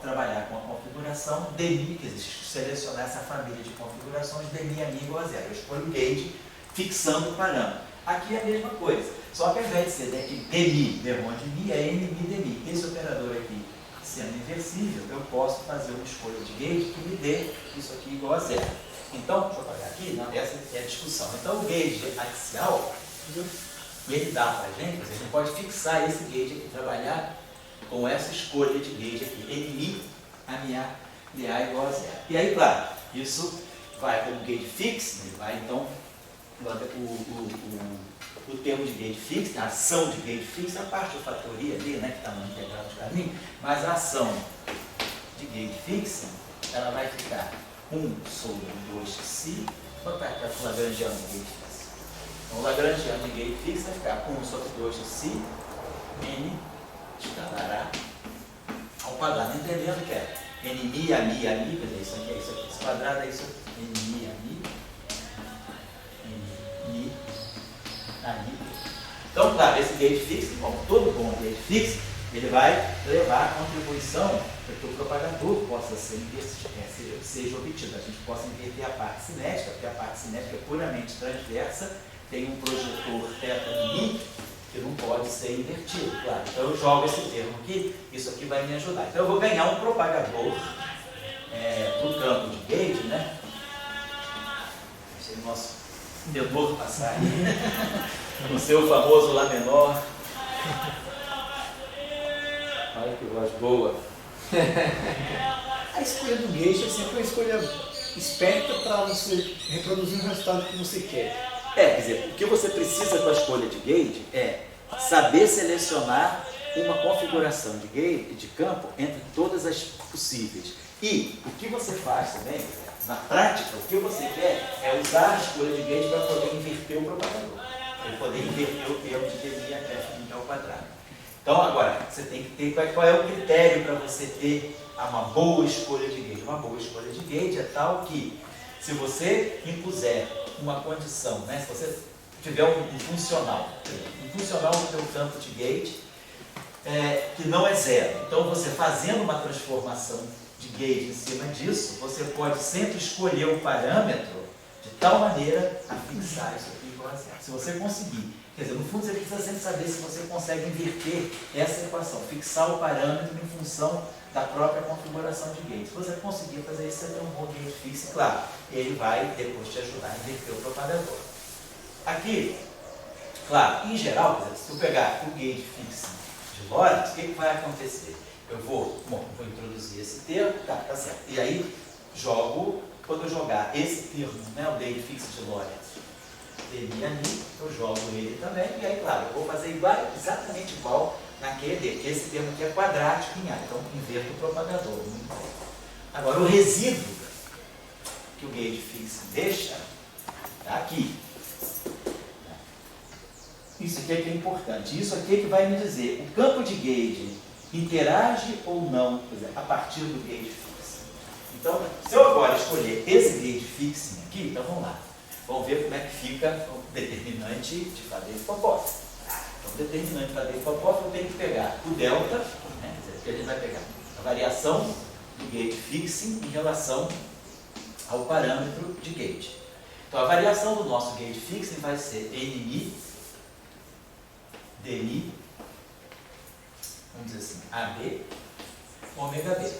trabalhar com a configuração dmi, quer dizer, selecionar essa família de configurações dmi a mi igual a zero. Eu escolho o gauge fixando o parâmetro. Aqui é a mesma coisa, só que ao invés de ser dmi vermonte de mi, é nmi dmi. Esse operador aqui, sendo inversível, eu posso fazer uma escolha de gauge que me dê isso aqui igual a zero. Então, deixa eu apagar aqui, essa é a discussão. Então, o gauge axial, ele dá para a gente pode fixar esse gauge aqui, trabalhar com essa escolha de gauge aqui, nmi a minha dA igual a zero. E aí, claro, isso vai como gauge fixo, vai então, o termo de gauge fixo, a ação de gauge fixo, a parte da fatoria ali, que está no integral de caminho, mas a ação de gauge fixa, ela vai ficar 1 sobre 2π, vou botar aqui a Lagrangiano de gauge fixa. Então, o Lagrangiano de gauge fixa vai ficar 1 sobre 2π, n escalar A ao quadrado, entendendo que é nmi a mi, quer dizer, isso aqui é isso aqui, esse quadrado é isso aqui, nmi a mi, nmi a mi. Então, claro, esse gauge fixo, como todo bom gauge fixo, ele vai levar a contribuição para que o propagador possa seja obtido. A gente possa inverter a parte cinética, porque a parte cinética é puramente transversa, tem um projetor θ que não pode ser invertido, claro. Então eu jogo esse termo aqui, isso aqui vai me ajudar. Então eu vou ganhar um propagador do campo de gauge, Deixa o nosso tenor passar aí, no seu famoso Lá menor. Olha que voz boa. A escolha do gauge é sempre uma escolha esperta para você reproduzir o resultado que você quer. Quer dizer, o que você precisa com a escolha de gauge é saber selecionar uma configuração de gauge, de campo, entre todas as possíveis. E o que você faz também, na prática, o que você quer é usar a escolha de gauge para poder inverter o propagador. Para poder inverter o termo de dmi a f ao quadrado. Então, agora, você tem que ter qual é o critério para você ter uma boa escolha de gauge. Uma boa escolha de gauge é tal que, se você impuser uma condição, se você tiver um funcional no seu campo de gauge, que não é zero. Então, você fazendo uma transformação de gauge em cima disso, você pode sempre escolher o parâmetro de tal maneira a fixar isso aqui igual a zero. Se você conseguir, quer dizer, no fundo você precisa sempre saber se você consegue inverter essa equação, fixar o parâmetro em função da própria configuração de gauge. Se você conseguir fazer isso, você tem um bom gauge fixo, claro, ele vai depois te ajudar a inverter o propagador. Aqui, claro, em geral, se eu pegar o gauge fixo de Lorentz, o que vai acontecer? Eu vou introduzir esse termo, tá certo. E aí, quando eu jogar esse termo, o gauge fixo de Lorentz, dmi ali, eu jogo ele também, e aí, claro, eu vou fazer exatamente igual na QED, porque esse termo aqui é quadrático em A, então inverto o propagador. Muito bem. Agora, o resíduo que o gauge fix deixa está aqui. Isso aqui é que é importante. Isso aqui é que vai me dizer o campo de gauge interage ou não, quer dizer, a partir do gauge fix. Então, se eu agora escolher esse gauge fixing aqui, então vamos lá. Vamos ver como é que fica o determinante de Faddeev-Popov. Então, o determinante de Faddeev-Popov eu tenho que pegar o delta, né, quer dizer, que a gente vai pegar a variação do gauge fixing em relação ao parâmetro de gauge. Então, a variação do nosso gauge fixing vai ser NI DI, vamos dizer assim, AB, ômega B.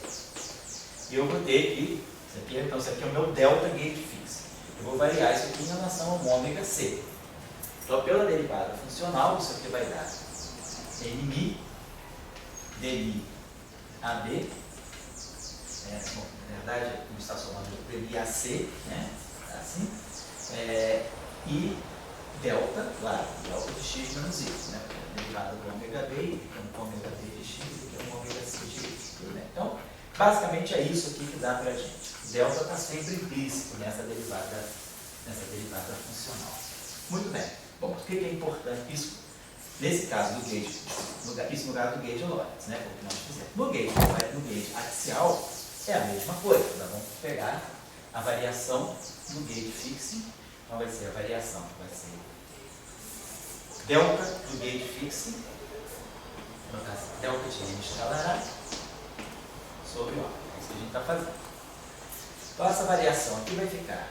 E eu vou ter que, então isso aqui é o meu delta gauge fixing. Eu vou variar isso aqui em relação ao ômega C. Então, pela derivada funcional, isso aqui vai dar NI DI AB, bom, na verdade, como está somando DI AC, né? Assim, e delta, claro, delta de x menos y, né? Derivada do ômega B, que é um ômega B de x e que é um ômega C de y. Né? Então, basicamente é isso aqui que dá para a gente. Delta está sempre implícito nessa derivada funcional. Muito bem. Bom, o que é importante? Isso, nesse caso do gauge, isso no caso do gauge Lorentz, né? Como nós fizemos. No gauge axial, é a mesma coisa. Nós vamos pegar a variação do gauge fixing. Então vai ser a variação, vai ser delta do gauge fixing, no caso, delta de n escalar A sobre O. É isso que a gente está fazendo. Então essa variação aqui vai ficar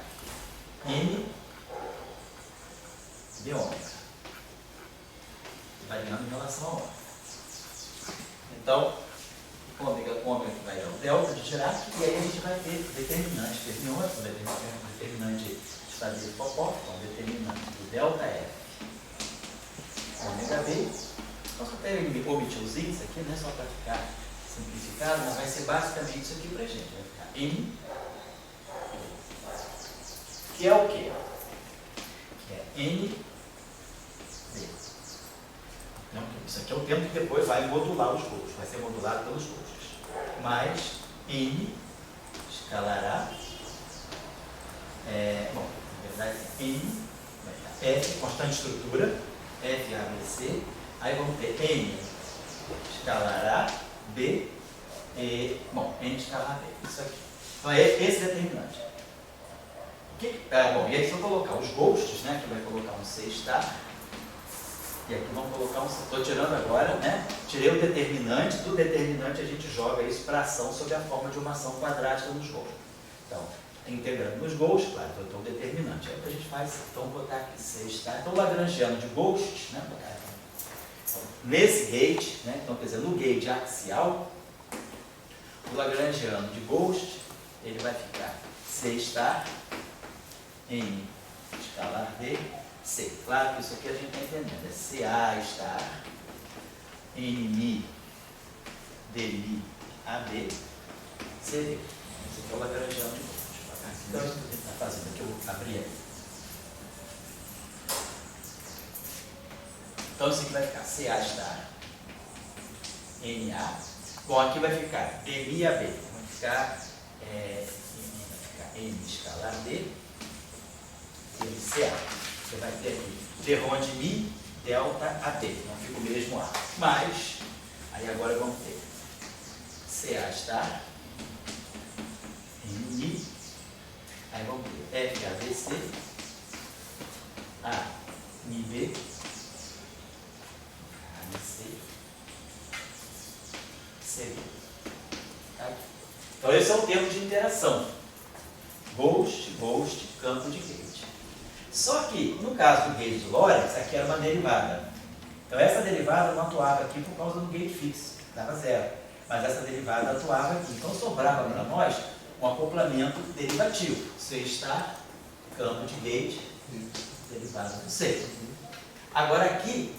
n de ômega, variando em relação a ômega. Então, ômega vai dar o delta de Dirac, e aí a gente vai ter determinante termiônico, determinante de Faddeev-Popov, então determinante do delta F ômega B. Posso até omitir os is aqui, né, só para ficar simplificado, mas vai ser basicamente isso aqui para a gente. Vai ficar N, que é o quê? Que é N D. Então, isso aqui é o tempo que depois vai modular os gols, vai ser modulado pelos gols. Mais N escalar A, bom, na verdade, N, F, constante estrutura, F, A, B, C, aí vamos ter N escalar A, B, bom, N escalar B, isso aqui. Então é esse determinante. Bom, e aí se eu colocar os ghosts, né, que vai colocar um C star, e aqui vamos colocar um C, estou tirando agora, né, tirei o determinante, do determinante a gente joga isso para ação sob a forma de uma ação quadrática nos gols. Então, integrando nos gols, claro, então o determinante. Aí o que a gente faz, então vou botar aqui C star, então o lagrangiano de ghosts, né, botar aqui. Então, nesse gauge, né, então quer dizer, no gauge axial, o lagrangiano de ghost, ele vai ficar C star N escalar D, C. Claro que isso aqui a gente está entendendo. É CA star NI DI AB CD. Esse aqui é o lagrangiano de ghost. Então, isso que a gente está fazendo aqui, eu vou abrir aí. Então, isso aqui vai ficar CA star NA. Bom, aqui vai ficar DI AB. Vai ficar N escalar D. CA. Você vai ter aqui derrom de Mi, delta AB, não fica o mesmo A. Mas, aí agora vamos ter CA star, Mi, aí vamos ter FABC, A, Mi, B, ABC, CD. Tá? Então esse é o termo de interação. Ghost, campo de gauge. Só que, no caso do gauge de Lorentz, aqui era uma derivada. Então, essa derivada não atuava aqui por causa do gauge fixo, dava zero. Mas essa derivada atuava aqui. Então, sobrava para nós um acoplamento derivativo. C está campo de gauge, derivada do C. Agora, aqui,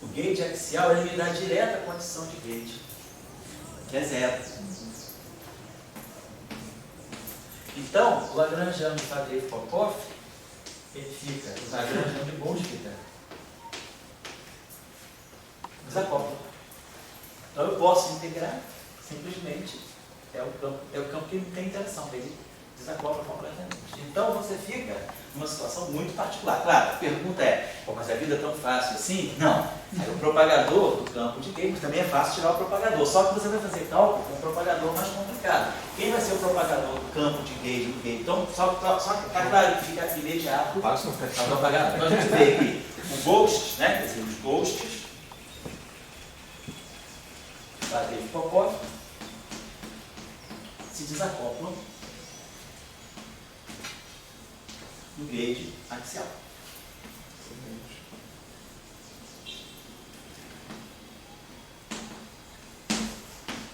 o gauge axial ele me dá direta a condição de gauge, que é zero. Então, o lagrangiano de Faddeev-Popov, ele fica, o Lagrangiano de Bose fica desacopla. Então eu posso integrar simplesmente, é o campo que não tem interação, ele desacopla completamente. Então você fica numa situação muito particular. Claro, a pergunta é, mas a vida é tão fácil assim? Não. Aí o propagador do campo de Gauge também é fácil tirar o propagador, só que você vai fazer cálculo com um propagador mais complicado. Quem vai ser o propagador do campo de Gauge do Gauge? Então, só que está claro que fica imediato o propagador. Então a gente vê aqui o Ghost, né? Quer dizer, os Ghosts, Tadeu Popov, se desacoplam do Gauge axial.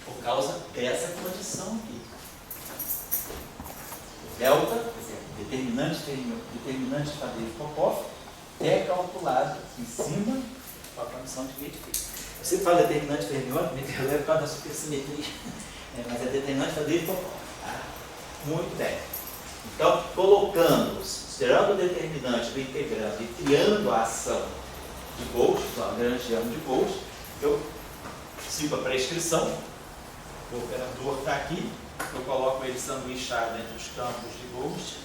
Por causa dessa condição aqui. O delta, quer dizer, determinante de Tadeu-Popov, é calculado em cima da condição de Gauge fixo. Você fala determinante fermiônico, me interroga por causa da supersimetria, mas é determinante de Tadeu-Popov. Tá? Muito bem. Então, tirando o determinante do integrando e criando a ação de Gauge, o Lagrangiano de Gauge, eu sigo a prescrição, o operador está aqui, eu coloco ele sanduichado entre os campos de Gauge,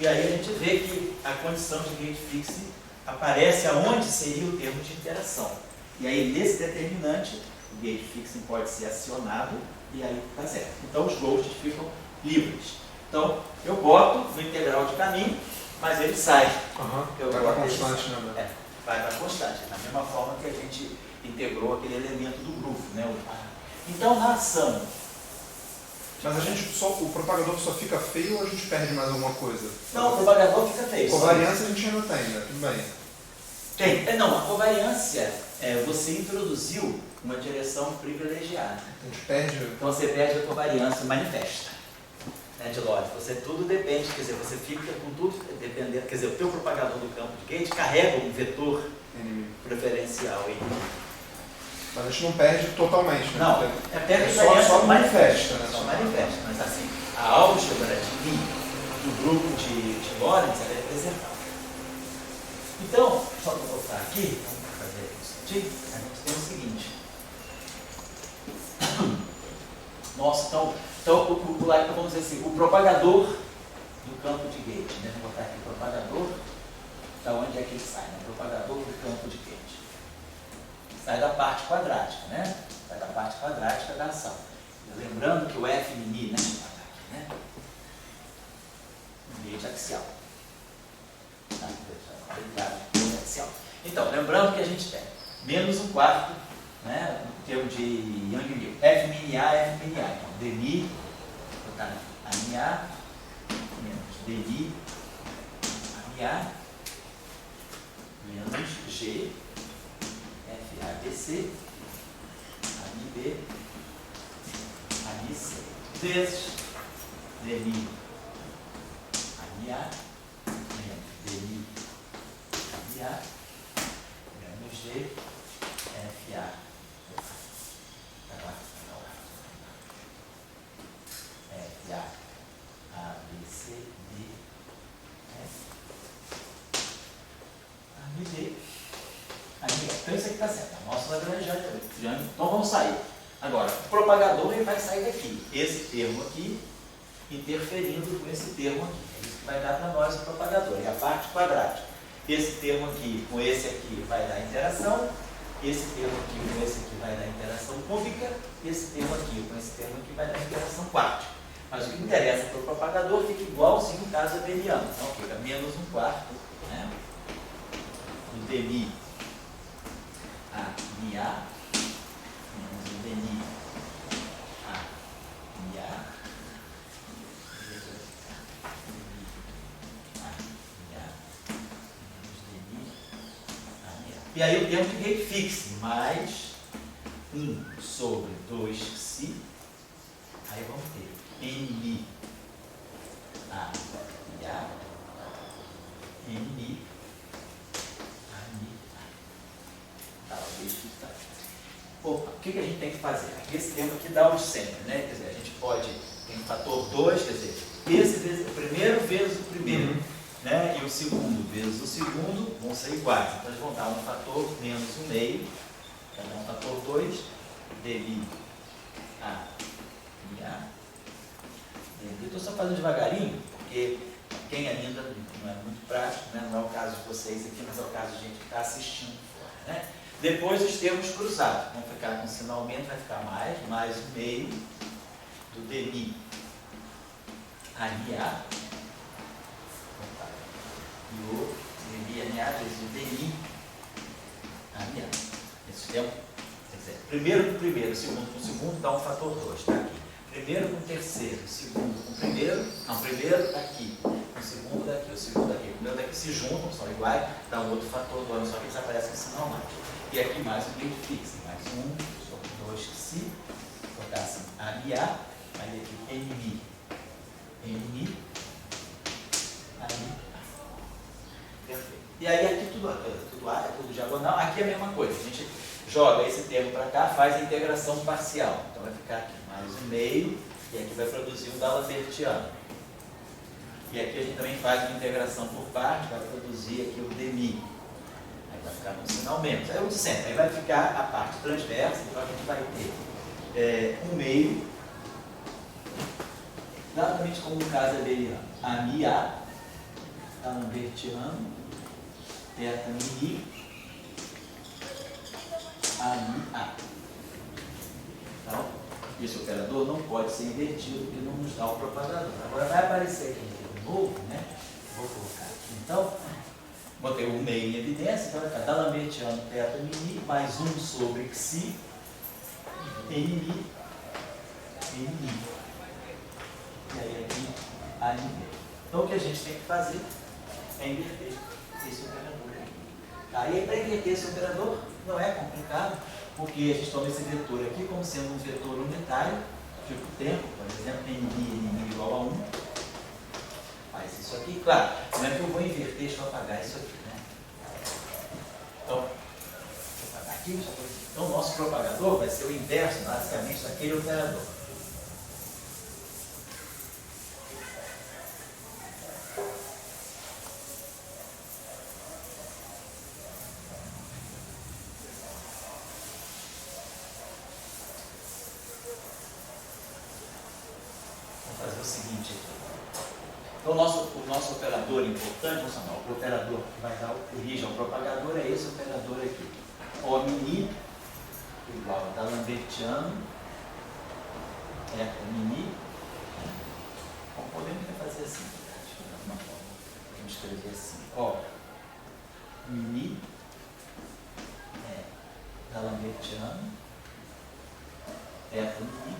e aí a gente vê que a condição de Gauge fixe aparece aonde seria o termo de interação. E aí, nesse determinante, o Gauge fixe pode ser acionado, e aí está certo. Então, os Gauges ficam livres. Então, eu boto no integral de caminho, mas ele sai. Vai para constante, né? Vai para constante, da mesma forma que a gente integrou aquele elemento do grupo, né? Então, na ação. Mas o propagador só fica feio ou a gente perde mais alguma coisa? Não, o propagador fica feio. Covariância a gente ainda tem, né? Tudo bem. Tem. Não, a covariância, você introduziu uma direção privilegiada. A gente perde. Então, você perde a covariância manifesta. De lógica, tudo depende, quer dizer, você fica com tudo dependendo, quer dizer, o teu propagador do campo de Gauge carrega um vetor preferencial aí. Mas a gente não perde totalmente, né? Não, perde só manifesta, né? Só manifesta, mas assim, a álgebra de Lie do grupo de Lorentz é representada. Então, só para voltar aqui, vamos fazer isso aqui, a gente tem o seguinte. Nossa, então vamos dizer assim, o propagador do campo de Gauge, né? Vou botar aqui o propagador, da onde é que ele sai, né? O propagador do campo de Gauge. Sai da parte quadrática, né? Sai da parte quadrática da ação. Lembrando que o F mini, né? Vou botar aqui, né? Gauge axial. Tá? Axial. Então, lembrando que a gente tem menos um quarto, né, no termo de Yang-Mills. F mini A, F mini A. Então, dmi, vou botar A mini A, menos dmi, A mini A, menos G, F A, B, C, A mini B, A mini C. Vezes dmi, A mini A, menos dmi, A mini A, menos G, F A. A, B, C, D, F, A, B, D, A, B. Então isso aqui está certo. Nosso Lagrangiano. Então vamos sair. Agora, o propagador ele vai sair daqui. Esse termo aqui interferindo com esse termo aqui. É isso que vai dar para nós o propagador. É a parte quadrática. Esse termo aqui com esse aqui vai dar interação. Esse termo aqui com esse aqui vai dar interação cúbica. Esse termo aqui com esse termo aqui vai dar interação quártica. Mas o que interessa para o propagador fica igualzinho no caso abeliano. Então fica menos um quarto, né? O dmi A mi A, menos o dmi A mi A, e aí o termo de Gauge fixe, mais 1 sobre 2π, aí vamos ter Nmi A mi A, Nmi A mi A. Tá, o Gauge fixe está. O que a gente tem que fazer? Esse termo aqui dá o de sempre, né? Quer dizer, a gente pode, tem fator 2, quer dizer, esse vezes o primeiro vezes o primeiro. né? E o segundo vezes o segundo vão ser iguais. Então eles vão dar um fator menos 1/2, vai dar um fator 2, dmi a e a. Eu estou só fazendo devagarinho, porque quem ainda não é muito prático, né? Não é o caso de vocês aqui, mas é o caso de gente que está assistindo fora, né? Depois os termos cruzados, vão ficar com sinal menos, vai ficar mais 1/2 do dmi a NA, e o dmi NA vezes o dmi a NA. Esse termo, quer dizer, primeiro com primeiro, segundo com segundo, dá um fator 2, está aqui. Primeiro com terceiro, segundo com primeiro, não, primeiro aqui, o segundo daqui, o segundo daqui, o primeiro daqui se juntam, são iguais, dá um outro fator 2, só que eles aparecem com sinal mais. E aqui mais um meio fixo, mais 1 sobre 2 que se botar assim, ANA, aí aqui NMI, NMI, ANA. Perfeito. E aí aqui tudo é tudo diagonal, aqui é a mesma coisa, a gente joga esse termo para cá, faz a integração parcial, então vai ficar aqui mais 1/2, e aqui vai produzir um D'Alembertiano. E aqui a gente também faz uma integração por parte, vai produzir aqui o dmi. Aí vai ficar no sinal menos. Aí eu disse sempre, aí vai ficar a parte transversa, então a gente vai ter 1/2, exatamente como no caso abeliano. ANI-A, D'Alembertiano, θ mini, ANI-A. Então, esse operador não pode ser invertido, porque não nos dá o propagador. Agora vai aparecer aqui um novo, né? Vou colocar aqui. Então, botei o meio em evidência, então vai ficar D'Alembertiano θ mini mais 1 sobre Xi NMI, NMI. E aí aqui ANI. Então o que a gente tem que fazer é inverter esse operador. Aí para inverter esse operador não é complicado, porque a gente toma esse vetor aqui como sendo um vetor unitário, tipo tempo, por exemplo, NMI igual a 1. Faz isso aqui, claro, não é que eu vou inverter, deixa eu apagar isso aqui, né? Então, vou apagar aqui, então o nosso propagador vai ser o inverso, basicamente, daquele operador. Fazer o seguinte aqui. Então o nosso operador importante, vamos chamar, o operador que vai dar origem ao propagador é esse operador aqui. O mini igual a D'Alembertiano, mini. Bom, podemos fazer assim, acho que de alguma forma. Vamos escrever assim. O mini D'Alembertiano, mini,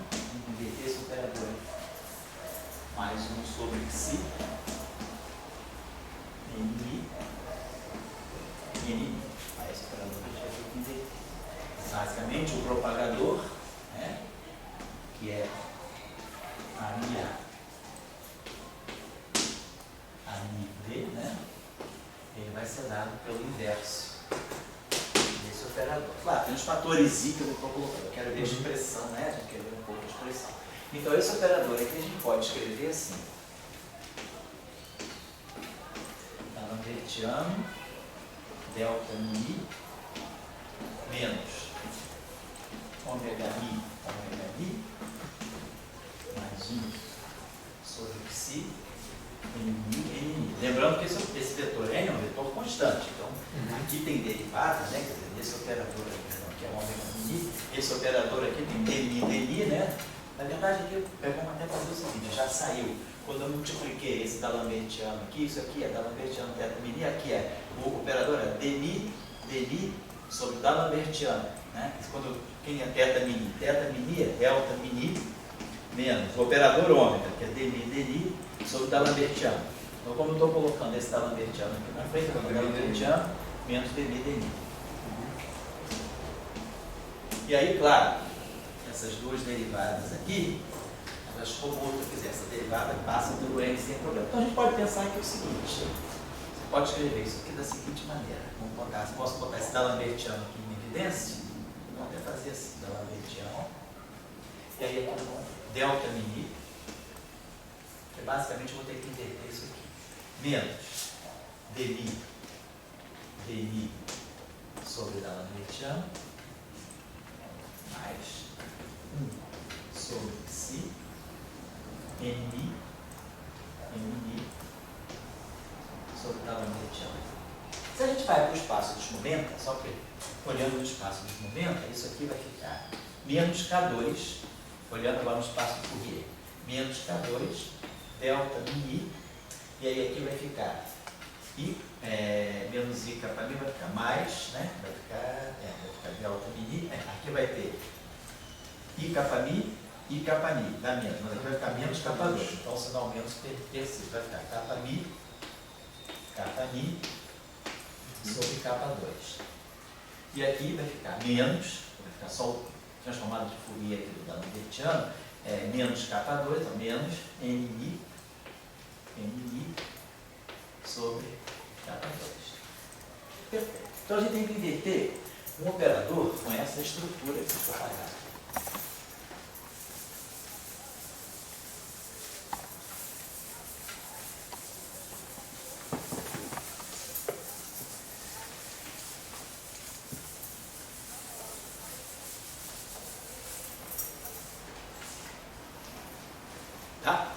inverter esse operador aqui. Mais 1 sobre Xi, NMI, NMI. Aí esse operador que a gente vai ter que inverter. Basicamente o propagador, né, que é ANI-B, né, ele vai ser dado pelo inverso desse operador. Claro, tem uns fatores I que eu não estou colocando, eu quero ver a expressão, né, a gente quer ver um pouco a expressão. Então esse operador aqui a gente pode escrever assim. D'Alembertiano, delta mi, menos ômega mi, mais 1 sobre Xi, NMI. Lembrando que esse vetor N é um vetor constante. Então, aqui tem derivada, né? Quer dizer, esse operador aqui, que é ômega mi, esse operador aqui tem dmi, né? Na verdade, aqui vamos até fazer o seguinte, já saiu. Quando eu multipliquei esse D'Alembertiano aqui, isso aqui é D'Alembertiano θ mini, aqui é o operador é dmi sobre D'Alembertiano. Né? Quem é θ mini? Θ mini é delta mini menos o operador ômega, que é dmi sobre D'Alembertiano. Então, como eu estou colocando esse D'Alembertiano aqui na frente, eu vou D'Alembertiano menos dmi. E aí, claro, essas duas derivadas aqui, elas comutam, quer dizer, essa derivada passa pelo N sem problema. Então a gente pode pensar aqui o seguinte, você pode escrever isso aqui da seguinte maneira, posso botar esse D'Alembertiano aqui em evidência, vamos até fazer assim, D'Alembertiano, e aí aqui delta mini, que basicamente eu vou ter que inverter isso aqui, menos dmi sobre da lametiano, mais 1 sobre psi, nmi sobre da lametiano. Se a gente vai para o espaço dos momentos, só que olhando no espaço dos momentos, isso aqui vai ficar menos K2, olhando agora no espaço de Fourier, menos K2, delta mi, e aí aqui vai ficar menos I kappa mi, vai ficar mais, né? Vai ficar delta mi, aqui vai ter I kappa mi, dá menos, mas aqui vai ficar menos K2, então o sinal menos persiste, vai ficar kappa mi sobre K2. E aqui vai ficar menos, vai ficar só o transformado de Fourier aqui do lambertiano, menos K2, então menos nmi sobre K2. Perfeito. Então a gente tem que inverter um operador com essa estrutura que foi apagada. Tá?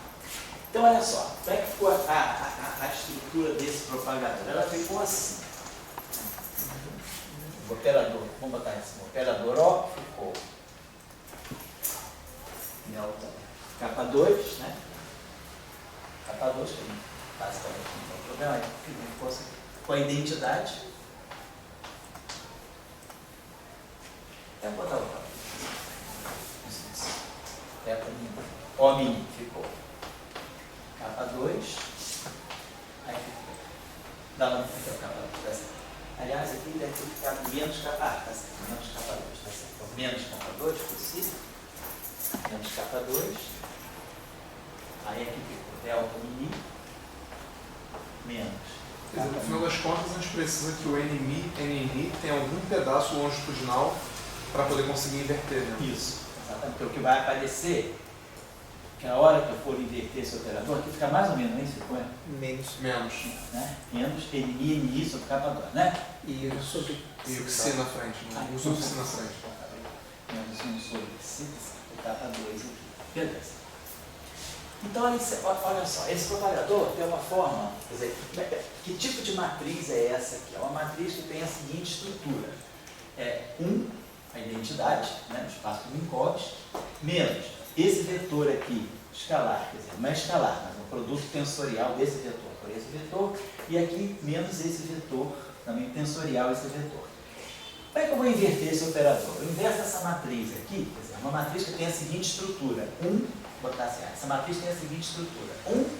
Então, olha só, como é que ficou a estrutura desse propagador? Ela ficou assim. O operador, vamos botar assim, o operador O ficou delta K2, né? K2, que basicamente não tem problema, ficou com a identidade. Vamos botar o K. O mini ficou K2, aí ficou. Dá uma aqui, o K2, tá certo. Aliás, aqui deve ter ficado menos K2, tá certo, menos K2, tá certo. Então, menos K2, possível, menos K2, aí aqui ficou delta mini, menos. Quer dizer, no final das contas, a gente precisa que o NMI tenha algum pedaço longitudinal para poder conseguir inverter, né? Isso, exatamente. Porque o que vai aparecer, que a hora que eu for inverter esse operador, aqui fica mais ou menos, né? Ficou, Menos. Né? Menos NI sobre K2, né? E eu sobre E o psi na frente, né? Usa o psi na frente. Menos 1 sobre psi, o K2 aqui. Beleza. Então, olha só, esse propagador tem uma forma, quer dizer, que tipo de matriz é essa aqui? É uma matriz que tem a seguinte estrutura. A identidade, né, no espaço de Minkowski, menos esse vetor aqui, escalar, quer dizer, não é escalar, mas é um produto tensorial desse vetor por esse vetor, e aqui menos esse vetor, também tensorial esse vetor. Como é que eu vou inverter esse operador? Eu inverto essa matriz aqui, quer dizer, uma matriz que tem a seguinte estrutura, botar assim, essa matriz tem a seguinte estrutura, 1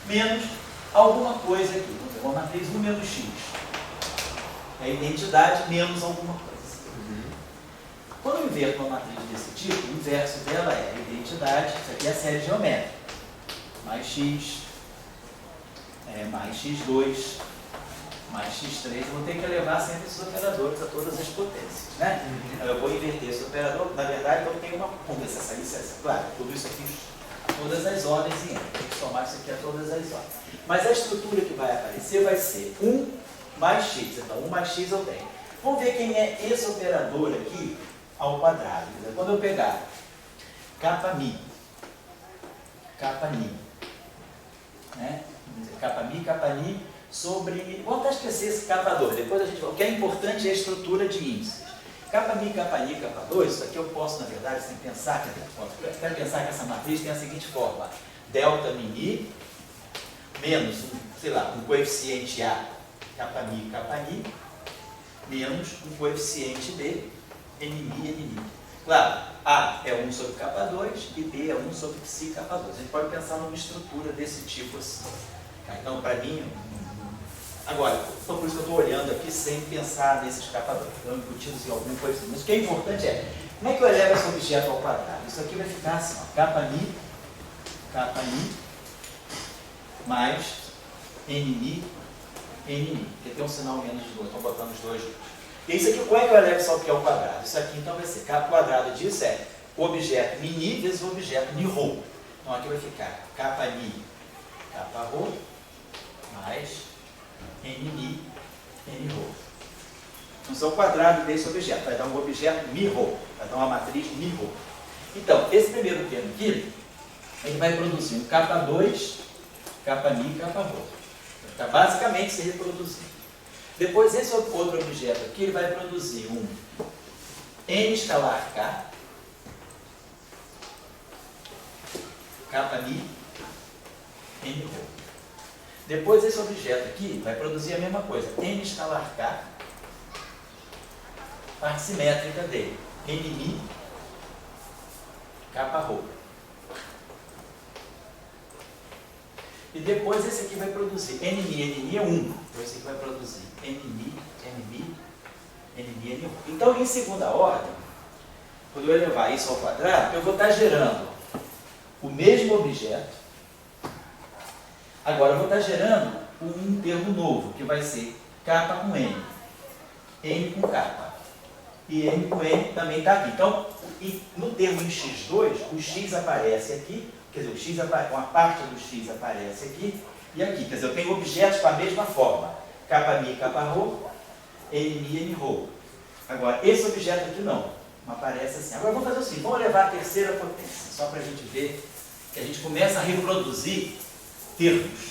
menos alguma coisa aqui, vamos dizer, uma matriz 1 menos x, é a identidade menos alguma coisa. Quando eu inverto uma matriz desse tipo, o inverso dela é a identidade, isso aqui é a série geométrica, mais x, mais x2, mais x3, eu vou ter que elevar sempre esses operadores a todas as potências, né? Eu vou inverter esse operador, na verdade eu tenho uma condensação, claro, tudo isso aqui, todas as ordens em N, tem que somar isso aqui a todas as ordens. Mas a estrutura que vai aparecer vai ser 1 mais x, então 1 mais x eu tenho. Vamos ver quem é esse operador aqui ao quadrado. Quando eu pegar kappa mi, né? Kappa mi sobre... Vamos até esquecer esse kappa2, depois a gente... O que é importante é a estrutura de índices. Kappa mi, kappa2, isso aqui eu posso, na verdade, sem pensar, quero pensar que essa matriz tem a seguinte forma, delta mi menos, sei lá, um coeficiente A, kappa mi, menos um coeficiente B, NI. Claro, A é 1 sobre K2 e B é 1 sobre psi K2. A gente pode pensar numa estrutura desse tipo assim. Então, para mim, agora, por isso que eu estou olhando aqui sem pensar nesses K2. Estão embutidos em alguma coisa. Mas o que é importante é, como é que eu elevo esse objeto ao quadrado? Isso aqui vai ficar assim, ó, Kmi mais NI, porque tem um sinal menos de 2, estou botando os dois juntos. E isso aqui, como é que eu elevo isso aqui ao quadrado? Isso aqui então vai ser, K quadrado disso é o objeto mini vezes o objeto ni-rho. Então aqui vai ficar Kmi, K-rho, mais NI função quadrado desse objeto. Vai dar um objeto μ-ρ, vai dar uma matriz μ-ρ. Então, esse primeiro termo aqui, ele vai produzir um K2, Kμ, Kρ. Está basicamente se reproduzindo. Depois, esse outro objeto aqui, ele vai produzir um N escalar K, Kμ, Nρ. Depois, esse objeto aqui vai produzir a mesma coisa, N escalar K, parte simétrica dele, Nm, Kρ. E depois esse aqui vai produzir Nm é 1. Então esse aqui vai produzir Nm, Nr. Então, em segunda ordem, quando eu elevar isso ao quadrado, eu vou estar gerando o mesmo objeto. Agora, eu vou estar gerando um termo novo, que vai ser K com N. N com K. E N com N também está aqui. Então, no termo em x2, o x aparece aqui, quer dizer, uma parte do x aparece aqui e aqui. Quer dizer, eu tenho objetos com a mesma forma. Kμ, Kρ, Nm, Nρ. Agora, esse objeto aqui não aparece assim. Agora, vamos fazer o seguinte, vamos levar a terceira potência, só para a gente ver que a gente começa a reproduzir termos.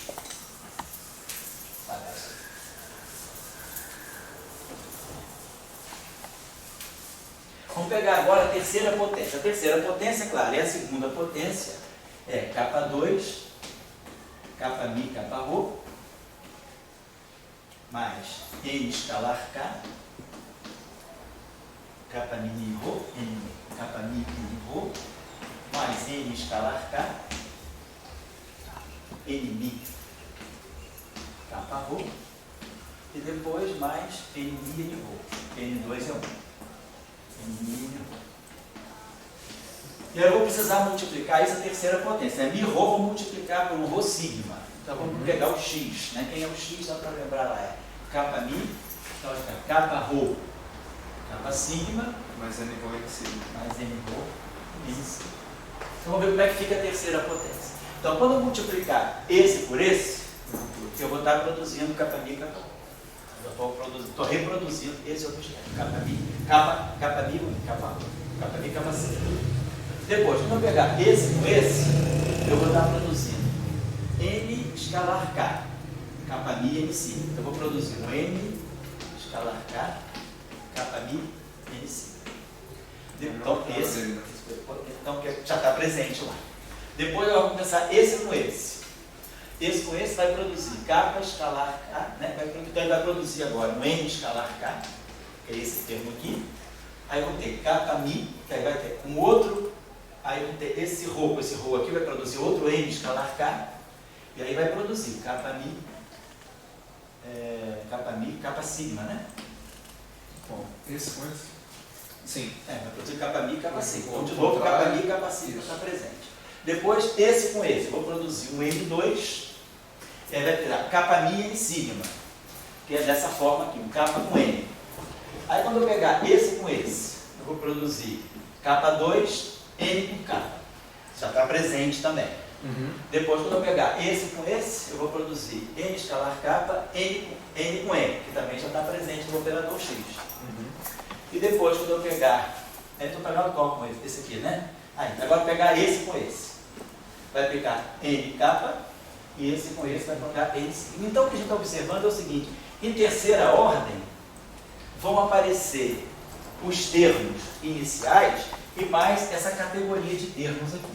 Vamos pegar agora a terceira potência. A terceira potência, claro, é a segunda potência. É K2, Kμ, Kρ, mais N escalar K, Kμ, Nρ, Kμ, Nρ, mais N escalar K, Nm, Kρ, e depois mais Nm, Nρ. N2 é 1. E aí eu vou precisar multiplicar essa terceira potência. Né? μ-ρ vou multiplicar por um ρ sigma. Então vamos pegar o x. Né? Quem é o x, só para lembrar lá, é Kμ, então vai ficar Kρ, K sigma, mais Nρ em sigma. mais Nρ em sigma. Então vamos ver como é que fica a terceira potência. Então quando eu multiplicar esse por esse, eu vou estar produzindo Kμ, Kρ. Eu estou reproduzindo esse objeto. Kμ, Kρ, sigma. Depois, quando eu pegar esse com esse, eu vou estar produzindo N escalar K, Kμ, N sigma. Então, eu vou produzir um N escalar K, Kμ, N sigma. Então, esse então, já está presente lá. Depois, eu vou começar esse com esse. Esse com esse vai produzir K escalar K, né? Então, ele vai produzir agora um N escalar K, que é esse termo aqui. Aí eu vou ter Kμ, que aí vai ter um outro. Aí eu vou ter esse ρ aqui vai produzir outro N escalar K, e aí vai produzir Kμ, K sigma, né? Bom, esse com esse? Sim. Vai produzir Kμ, K sigma. Então, de novo, Kμ, K sigma está presente. Depois, esse com esse, eu vou produzir um N2, e aí vai ter Kμ, N sigma, que é dessa forma aqui, um K com N. Aí, quando eu pegar esse com esse, eu vou produzir K2, N com K. Já está presente também. Depois, quando eu pegar esse com esse, eu vou produzir N escalar K, N com N, que também já está presente no operador X. E depois, quando eu pegar... Estou pegando qual com esse aqui, né? Aí, agora pegar esse com esse. Vai pegar NK, e esse com esse vai pegar N sigma. Então, o que a gente está observando é o seguinte. Em terceira ordem, vão aparecer os termos iniciais e mais essa categoria de termos aqui.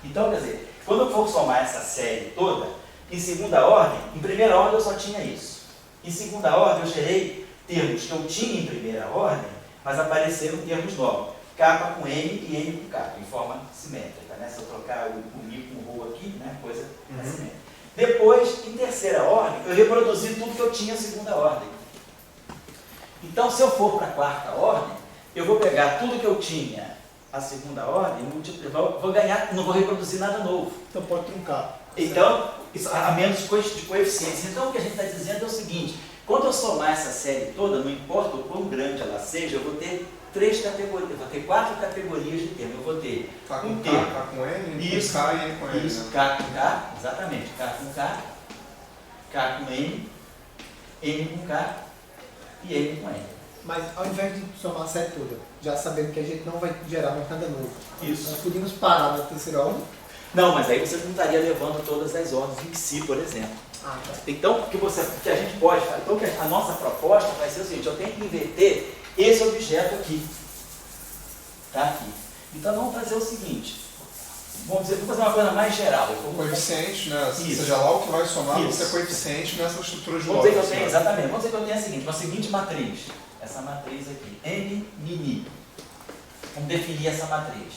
Então, quer dizer, quando eu for somar essa série toda, em segunda ordem, em primeira ordem eu só tinha isso. Em segunda ordem eu gerei termos que eu tinha em primeira ordem, mas apareceram termos novos. K com N e N com K, em forma simétrica. Né? Se eu trocar o Mi com o Rho aqui, né? Coisa simétrica. Depois, em terceira ordem, eu reproduzi tudo que eu tinha em segunda ordem. Então, se eu for para a quarta ordem, eu vou pegar tudo que eu tinha a segunda ordem, vou ganhar, não vou reproduzir nada novo. Então pode truncar. Então, isso, a menos de coeficientes. Então, o que a gente está dizendo é o seguinte, quando eu somar essa série toda, não importa o quão grande ela seja, eu vou ter 3 categorias, eu vou ter 4 categorias de termo. Eu vou ter K com um K, termo. K com N, Isso, K e N com N. Isso, né? K com K, exatamente. K com K, K com N, N com K e N com N. Mas ao invés de somar a série toda, já sabendo que a gente não vai gerar mais nada novo, Isso. nós podíamos parar na terceira ordem? Não, mas aí você não estaria levando todas as ordens em si, por exemplo. Ah, tá. Então, o que a gente pode fazer? Então, a nossa proposta vai ser o seguinte: eu tenho que inverter esse objeto aqui. Tá aqui. Então, vamos fazer o seguinte. Vamos fazer uma coisa mais geral. Coeficiente, né? Isso. Seja lá o que vai somar, Isso. você é coeficiente nessa estrutura de Vamos dizer que eu blocos, tenho, né? exatamente, vamos dizer que eu tenho a seguinte, uma seguinte matriz. Essa matriz aqui, N mini. Vamos definir essa matriz.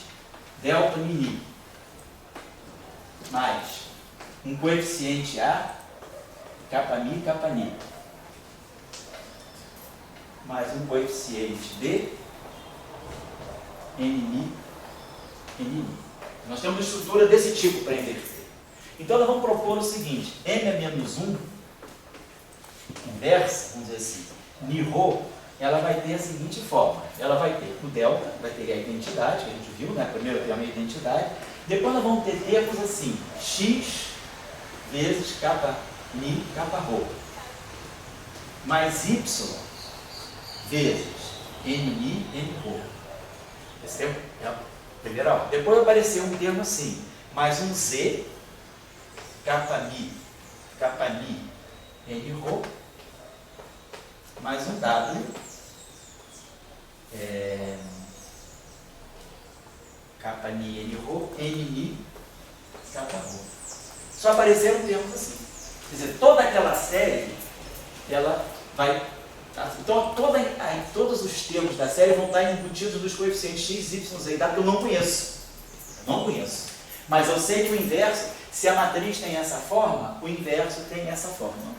Delta mini. Mais um coeficiente A, kappa mi, kappa ni. Mais um coeficiente B, N mi, N mi. Nós temos uma estrutura desse tipo para inverter. Então, nós vamos propor o seguinte: M é menos 1, inversa, vamos dizer assim, mi-rho, ela vai ter a seguinte forma. Ela vai ter o delta, vai ter a identidade, que a gente viu, né? Primeiro tem a identidade. Depois nós vamos ter termos assim, x vezes kappa mi, kappa rho. Mais y vezes n mi, n rho. Esse termo é a primeira ordem. Depois apareceu um termo assim, mais um z, kappa mi, n rho, mais um w, kappa ni, n rho, n mi, kappa rho. Só apareceram termos assim. Quer dizer, toda aquela série, ela vai... Então, todos os termos da série vão estar embutidos nos coeficientes x, y, z, que eu não conheço. Não conheço. Mas eu sei que o inverso, se a matriz tem essa forma, o inverso tem essa forma.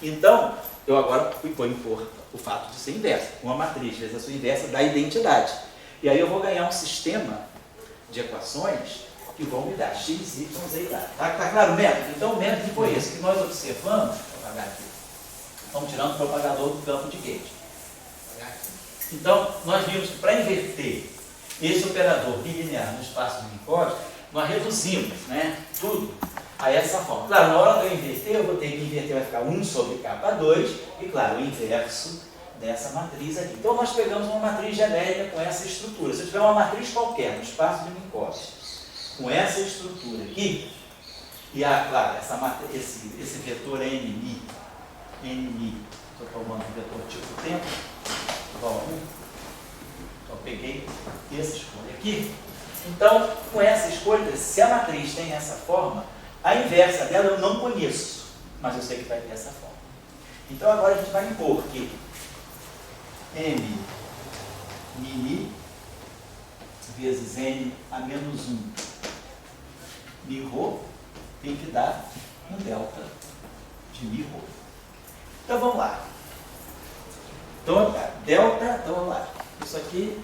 Então, eu agora vou impor o fato de ser inverso. Uma matriz vezes a sua inversa dá identidade. E aí eu vou ganhar um sistema de equações que vão me dar x, y, z, tá claro o método? Então, o método foi esse, que nós observamos, vou apagar aqui. Estamos tirando o propagador do campo de gauge. Então, nós vimos que para inverter esse operador bilinear no espaço de Minkowski, nós reduzimos, né, tudo a essa forma. Claro, na hora de eu inverter, eu vou ter que inverter, vai ficar 1 sobre K2, e claro, o inverso dessa matriz aqui. Então, nós pegamos uma matriz genérica com essa estrutura. Se eu tiver uma matriz qualquer no espaço de Minkowski, com essa estrutura aqui, e claro, esse vetor N mi, estou tomando o vetor tipo tempo, igual a 1, então eu peguei essa escolha aqui. Então, com essa escolha, se a matriz tem essa forma, a inversa dela eu não conheço, mas eu sei que vai ter essa forma. Então, agora a gente vai impor que M mini vezes N a menos 1 mi-rho tem que dar um delta de mi-rho. Então vamos lá. Então, delta, então vamos lá. Isso aqui,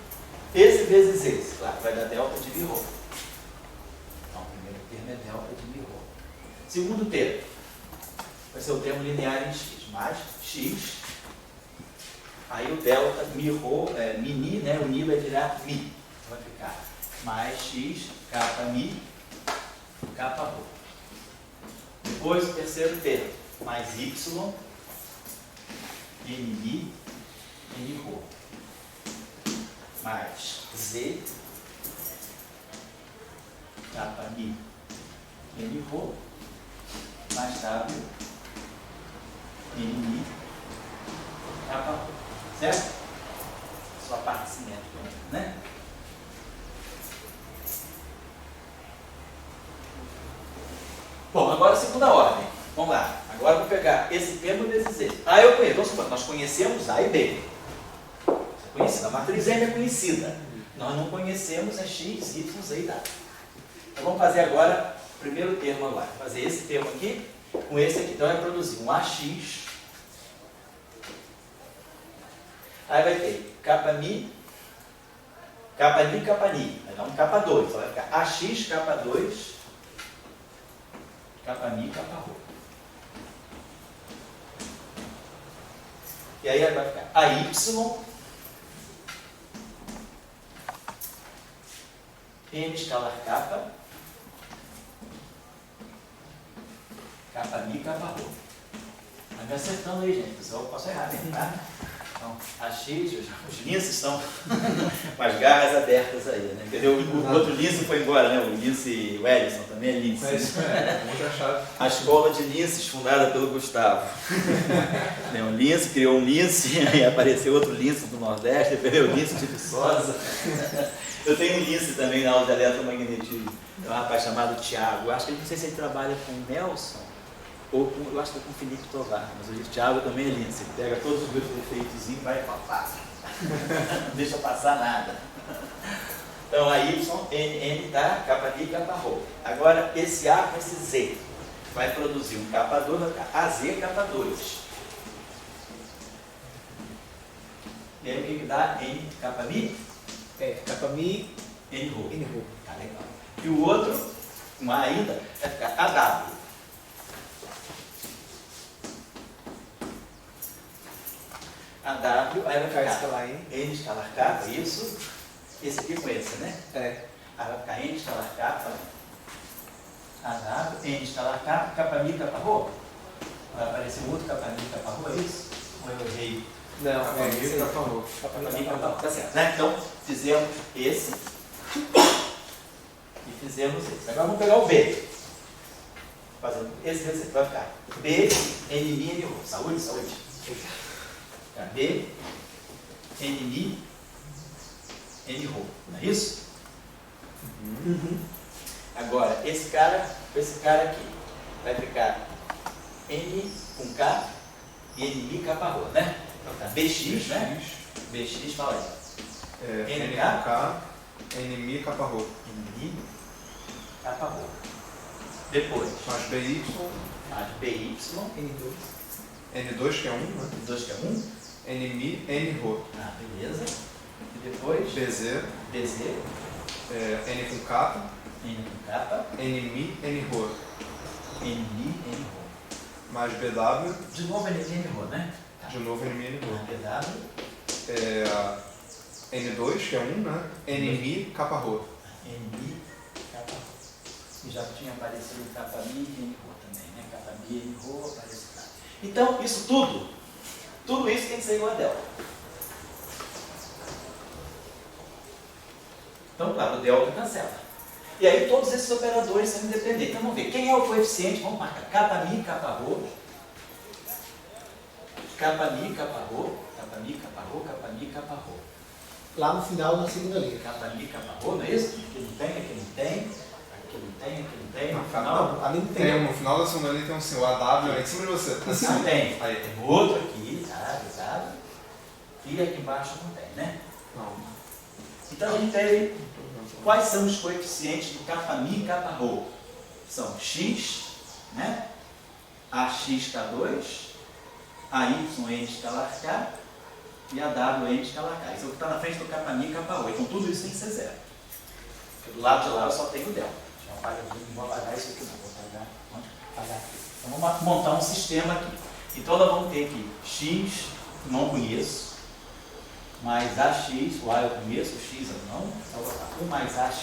esse vezes esse, claro, vai dar delta de mi-rho. Então, o primeiro termo é delta de mi-rho. Segundo termo, vai ser o termo linear em x, mais x. Aí o delta mi-rho, mini, né? O ni vai virar mi. Vai ficar mais x, kappa mi, kappa rho. Depois o terceiro termo, mais y, n mi, n rho. Mais z, kappa mi, n rho, mais w, n mi, kappa rho. Certo? Só a parte cinética, né? Bom, agora a segunda ordem. Vamos lá. Agora eu vou pegar esse termo vezes esse. Eu conheço. Vamos supor, nós conhecemos A e B. Você é conhecida. A matriz M é conhecida. Nós não conhecemos a X, Y, Z e W. Então vamos fazer agora o primeiro termo agora. Vou fazer esse termo aqui com esse aqui. Então vai produzir um AX. Aí vai ter kappa mi, kappa ni, kappa ni. Vai dar um kappa 2. Então vai ficar AX, kappa 2, kappa mi, kappa rho. E aí vai ficar AY, N escalar kappa, kappa mi, kappa rho. Vai me acertando aí, gente. Pessoal, eu posso errar mesmo, tá? Então, a X, os linces estão com as garras abertas aí, né? Entendeu? O outro lince foi embora, né? O lince Wellington também é lince. É isso, muito achado. A escola de linces fundada pelo Gustavo. O lince criou um lince, aí apareceu outro lince do Nordeste, entendeu? Lince de Viçosa. Eu tenho um lince também na aula de eletromagnetismo. É um rapaz chamado Tiago. Eu acho que não sei se ele trabalha com o Nelson ou com, eu acho que é com o Felipe Tovar, mas o Tiago também é lince. Ele pega todos os meus defeitos e vai papar. Não deixa passar nada. Então a Y, N dá capa D e capa Rho. Agora esse A com esse Z vai produzir um capa 2, vai ficar AZ capa 2. E aí o que dá? N capa Mi? Capa Mi, N Rho. N Rho. Tá legal. E o outro, um A ainda, vai ficar AW. AW, aí vai ficar escalar N. N escalar K, isso. Esse aqui com esse, né? É. Aí vai ficar N escalar K, AW, N escalar K, capa Mi, capa Rho. Vai aparecer um outro capa Mi, capa Rho, é isso? Ou eu errei? Não, Capa Mi e capa Rho. Capa Mi, Capa Mi, capa capa Rho. Rho, tá certo, né? Então, fizemos esse e fizemos esse. Agora vamos pegar o B. Fazendo esse aqui vai ficar B, N, Mi, N, Rho. Saúde, saúde. Tá, B, N, Mi, N, Rho. Não é isso? Agora, esse cara aqui vai ficar N com K e N, Mi, capa Rho, né? Então tá, BX, né? BX, fala aí. N, K, N, Mi, capa Rho. N, Mi, capa Rho. Depois, Mais BY, mais BY, N2. N2 que é 1, né? 2 que é 1. N, Mi, N, Rho. Ah, beleza. E depois, BZ, BZ, N com K, N com capa, N, Mi, N, Rho. N, Mi, N, Rho. Mais BW, De novo N, Mi, N, Rho, né? Tá. de novo N, Mi, N, Rho. BW, N2 que é 1, né? N, Mi, capa Rho. N, Mi, capa Rho. E já tinha aparecido capa Mi e N, Rho também, né? Capa Mi, N, Rho, apareceu. Então, isso tudo isso tem que ser igual a delta. Então, claro, o delta cancela. E aí todos esses operadores são independentes. Então vamos ver, quem é o coeficiente? Vamos marcar capa Mi, capa Rho. Capa Mi, capa Rho. Capa Mi, capa Rho, capa Mi, capa Rho. Lá no final da segunda linha. Capa Mi, capa Rho, não é isso? Aqui não tem, aqui não tem. Aqui não tem, aqui não tem. No Não, final, Não, ali não tem. Tem, no final da segunda linha tem um assim, o AW é em cima de você. Assim. não tem. Aí. Tem outro aqui, sabe? E aqui embaixo não tem, né? Não. Então a gente tem quais são os coeficientes do capa Mi e capa Rho? São X, né? AXK2, AYN escalar K e AWN escalar K. Isso é o que está na frente do capa Mi e capa Rho. Então tudo isso tem que ser zero. Porque do lado de lá eu só tenho o delta. Então não vou apagar isso aqui não, vou apagar aqui. Então vamos montar um sistema aqui. Então nós vamos ter aqui X, não conheço, mais AX, o A eu conheço, o X eu não, então vou botar 1 mais AX.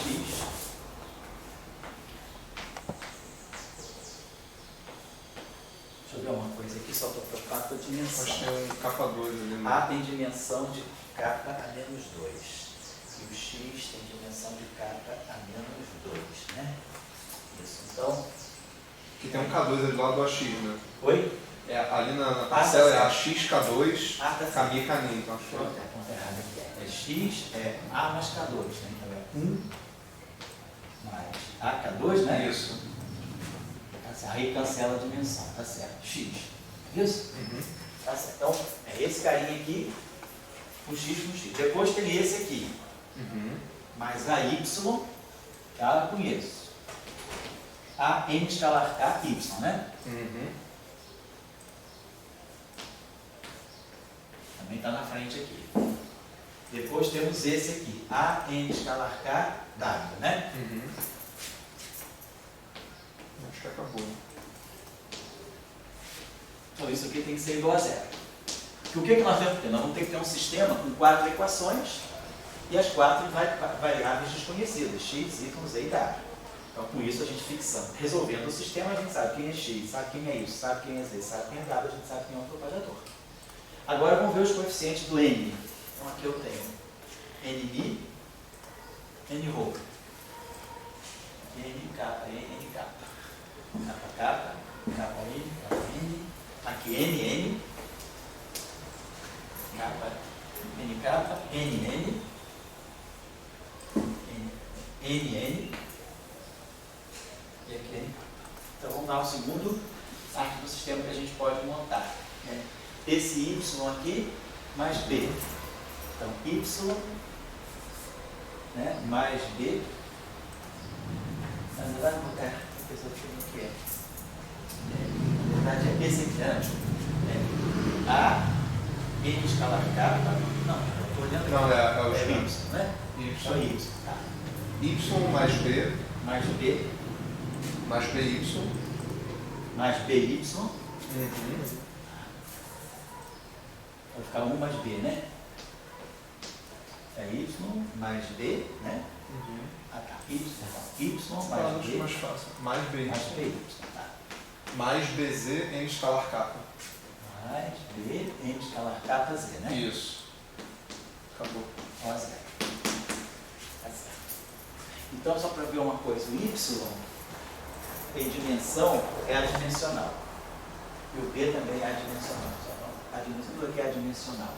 Deixa eu ver uma coisa aqui, só estou preocupado com a dimensão. Acho que tem um capa 2 ali. Né? A tem dimensão de capa a menos 2. E o X tem dimensão de capa a menos 2, né? Isso, então... Que tem um K2 ali do lado do AX, né? Oi? Ali na parcela tá é AX, K2, tá Kami e Kani. Então acho que Pronto, é conta errada aqui. É X, é A mais K2, né? Então é 1 mais AK2, né? Isso. Tá certo. Aí cancela a dimensão, tá certo. X. Isso? Tá certo. Então, é esse carinha aqui, o X com X. Depois tem esse aqui, mais AY, tá? Eu conheço. A N escalar K, Y, né? Também está na frente aqui. Depois temos esse aqui, A N escalar K, W, né? Acho que acabou. Então isso aqui tem que ser igual a zero. Porque o que nós temos que ter? Nós vamos ter que ter um sistema com 4 equações e as 4 variáveis desconhecidas, x, y, z e w. Então com isso a gente fixando, resolvendo o sistema, a gente sabe quem é x, sabe quem é y, sabe quem é z, sabe quem é w, a gente sabe quem é o propagador. Agora vamos ver os coeficientes do N. Então aqui eu tenho NI, NRho. N, capa, N, N, capa. Capa, capa, capa, N, capa, N. Aqui N, N. Capa, N, capa, N, N. N, N. E aqui N. Então vamos dar um segundo parte do sistema que a gente pode montar. Né? Esse Y aqui mais B. Então Y, né, mais B. Na verdade, a pessoa que é. Na verdade é esse aqui, né? A, N escalar capa. Não, estou olhando. Não, é o Y, né? Só Y. Y. Tá. Y mais B Mais B. mais BY. Mais BY. Uhum. Vai ficar 1 mais B, né? É Y mais B, né? Uhum. Ah, tá. Y mais Acho B. mais fácil. Mais BY. Mais BY. Tá. Mais BZ em escalar capa. Mais B, N escalar capa Z, né? Isso. Acabou. Ó, Z. Tá certo. Então, só para ver uma coisa, o Y tem dimensão, é adimensional. E o B também é adimensional. Tudo aqui é adimensional.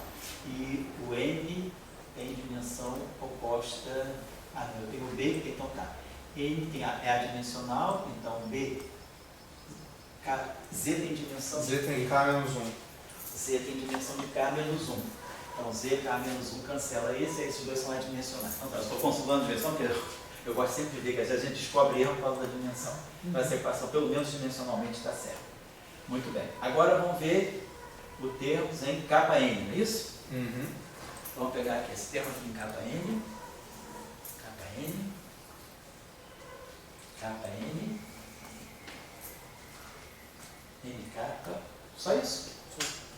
E o N tem dimensão oposta. Ah, não, eu tenho o B, então tá. N é adimensional, então B. Z tem dimensão Z de tem K menos 1. Z tem dimensão de K menos 1. Então Z, K menos 1 cancela esse, e esses dois são adimensionais. Então tá, eu estou consultando a dimensão, porque eu gosto sempre de ver que às vezes a gente descobre erro por causa da dimensão. Mas essa equação, pelo menos dimensionalmente, está certa. Muito bem. Agora vamos ver o termo em Kn, não é isso? Uhum. Vamos pegar aqui esse termo aqui em Kn. N capa. Só isso?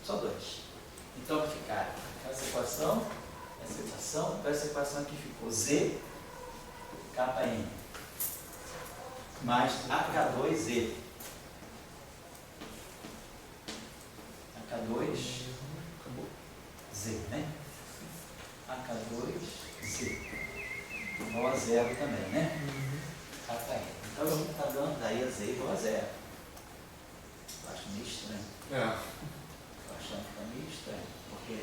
Só dois. Então vai ficar essa equação aqui ficou Z Kn mais AK2Z. AK2Z, né? AK2Z. Igual a zero também, né? Kn. Então está dando daí a Z igual a zero. Eu acho meio estranho. Estou achando que está meio estranho. Porque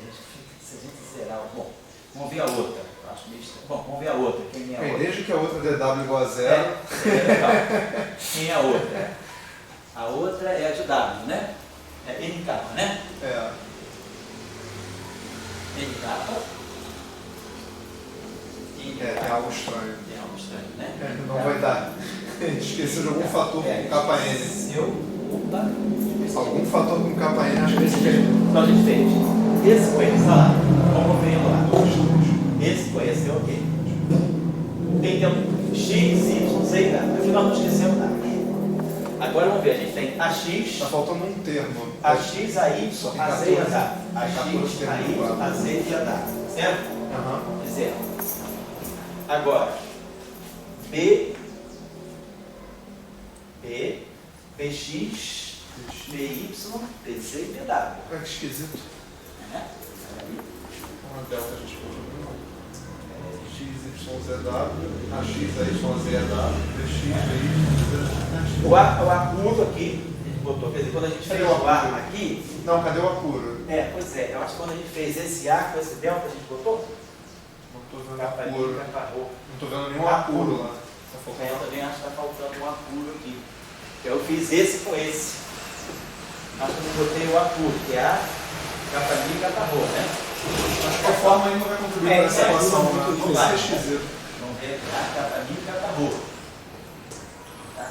se a gente zerar. Bom, vamos ver a outra. Eu acho meio estranho. Bom, vamos ver a outra. Quem é a outra? Desde que a outra DW igual a zero. É legal. Quem é a outra? A outra é a de W, né? É NK, né? NK. Tem algo estranho. Tem algo estranho, né? Não vai dar. Esqueceu de algum fator com Kn. Algum fator com Kn, acho que esse aqui. Então a gente fez. Esse foi esse, olha lá. Vamos ver lá. Esse foi esse, ok. Tem então X, Y, Z e W. Aqui nós não esquecemos nada. Agora vamos ver, a gente tem AX. Está faltando um termo. AX, AY, AZ e AW. AX, AY, AZ e AW. Certo? Zero. Agora, BX, BY, BZ e BW. Que esquisito. Uma delta a gente colocou. XYZW, AX, AY, ZW, BX, BY, o acuro aqui, a gente botou, quer dizer, quando a gente fez o A aqui. Não, cadê o acuro? Pois é, eu acho que quando a gente fez esse A com esse delta, a gente botou? Não estou vendo Capa acuro. Rho. Não estou vendo nenhum acuro lá. Eu também acho que está faltando um acuro aqui. Eu fiz esse com esse. Acho que eu não botei o acuro, que é a capa I e capa Rho, né? Acho que a forma ainda vai contribuir para essa equação. Vamos lá. É esquisito. Vamos ver a capa I e capa Rho. Tá.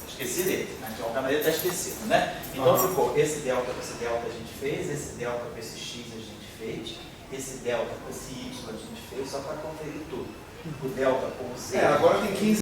Esqueci dele, mas de qualquer maneira está esquecido, né? Então ficou esse delta com esse delta a gente fez, esse delta com esse X a gente fez, esse delta com esse Y a gente fez, só para conferir tudo. O delta com o Z. Agora tem 15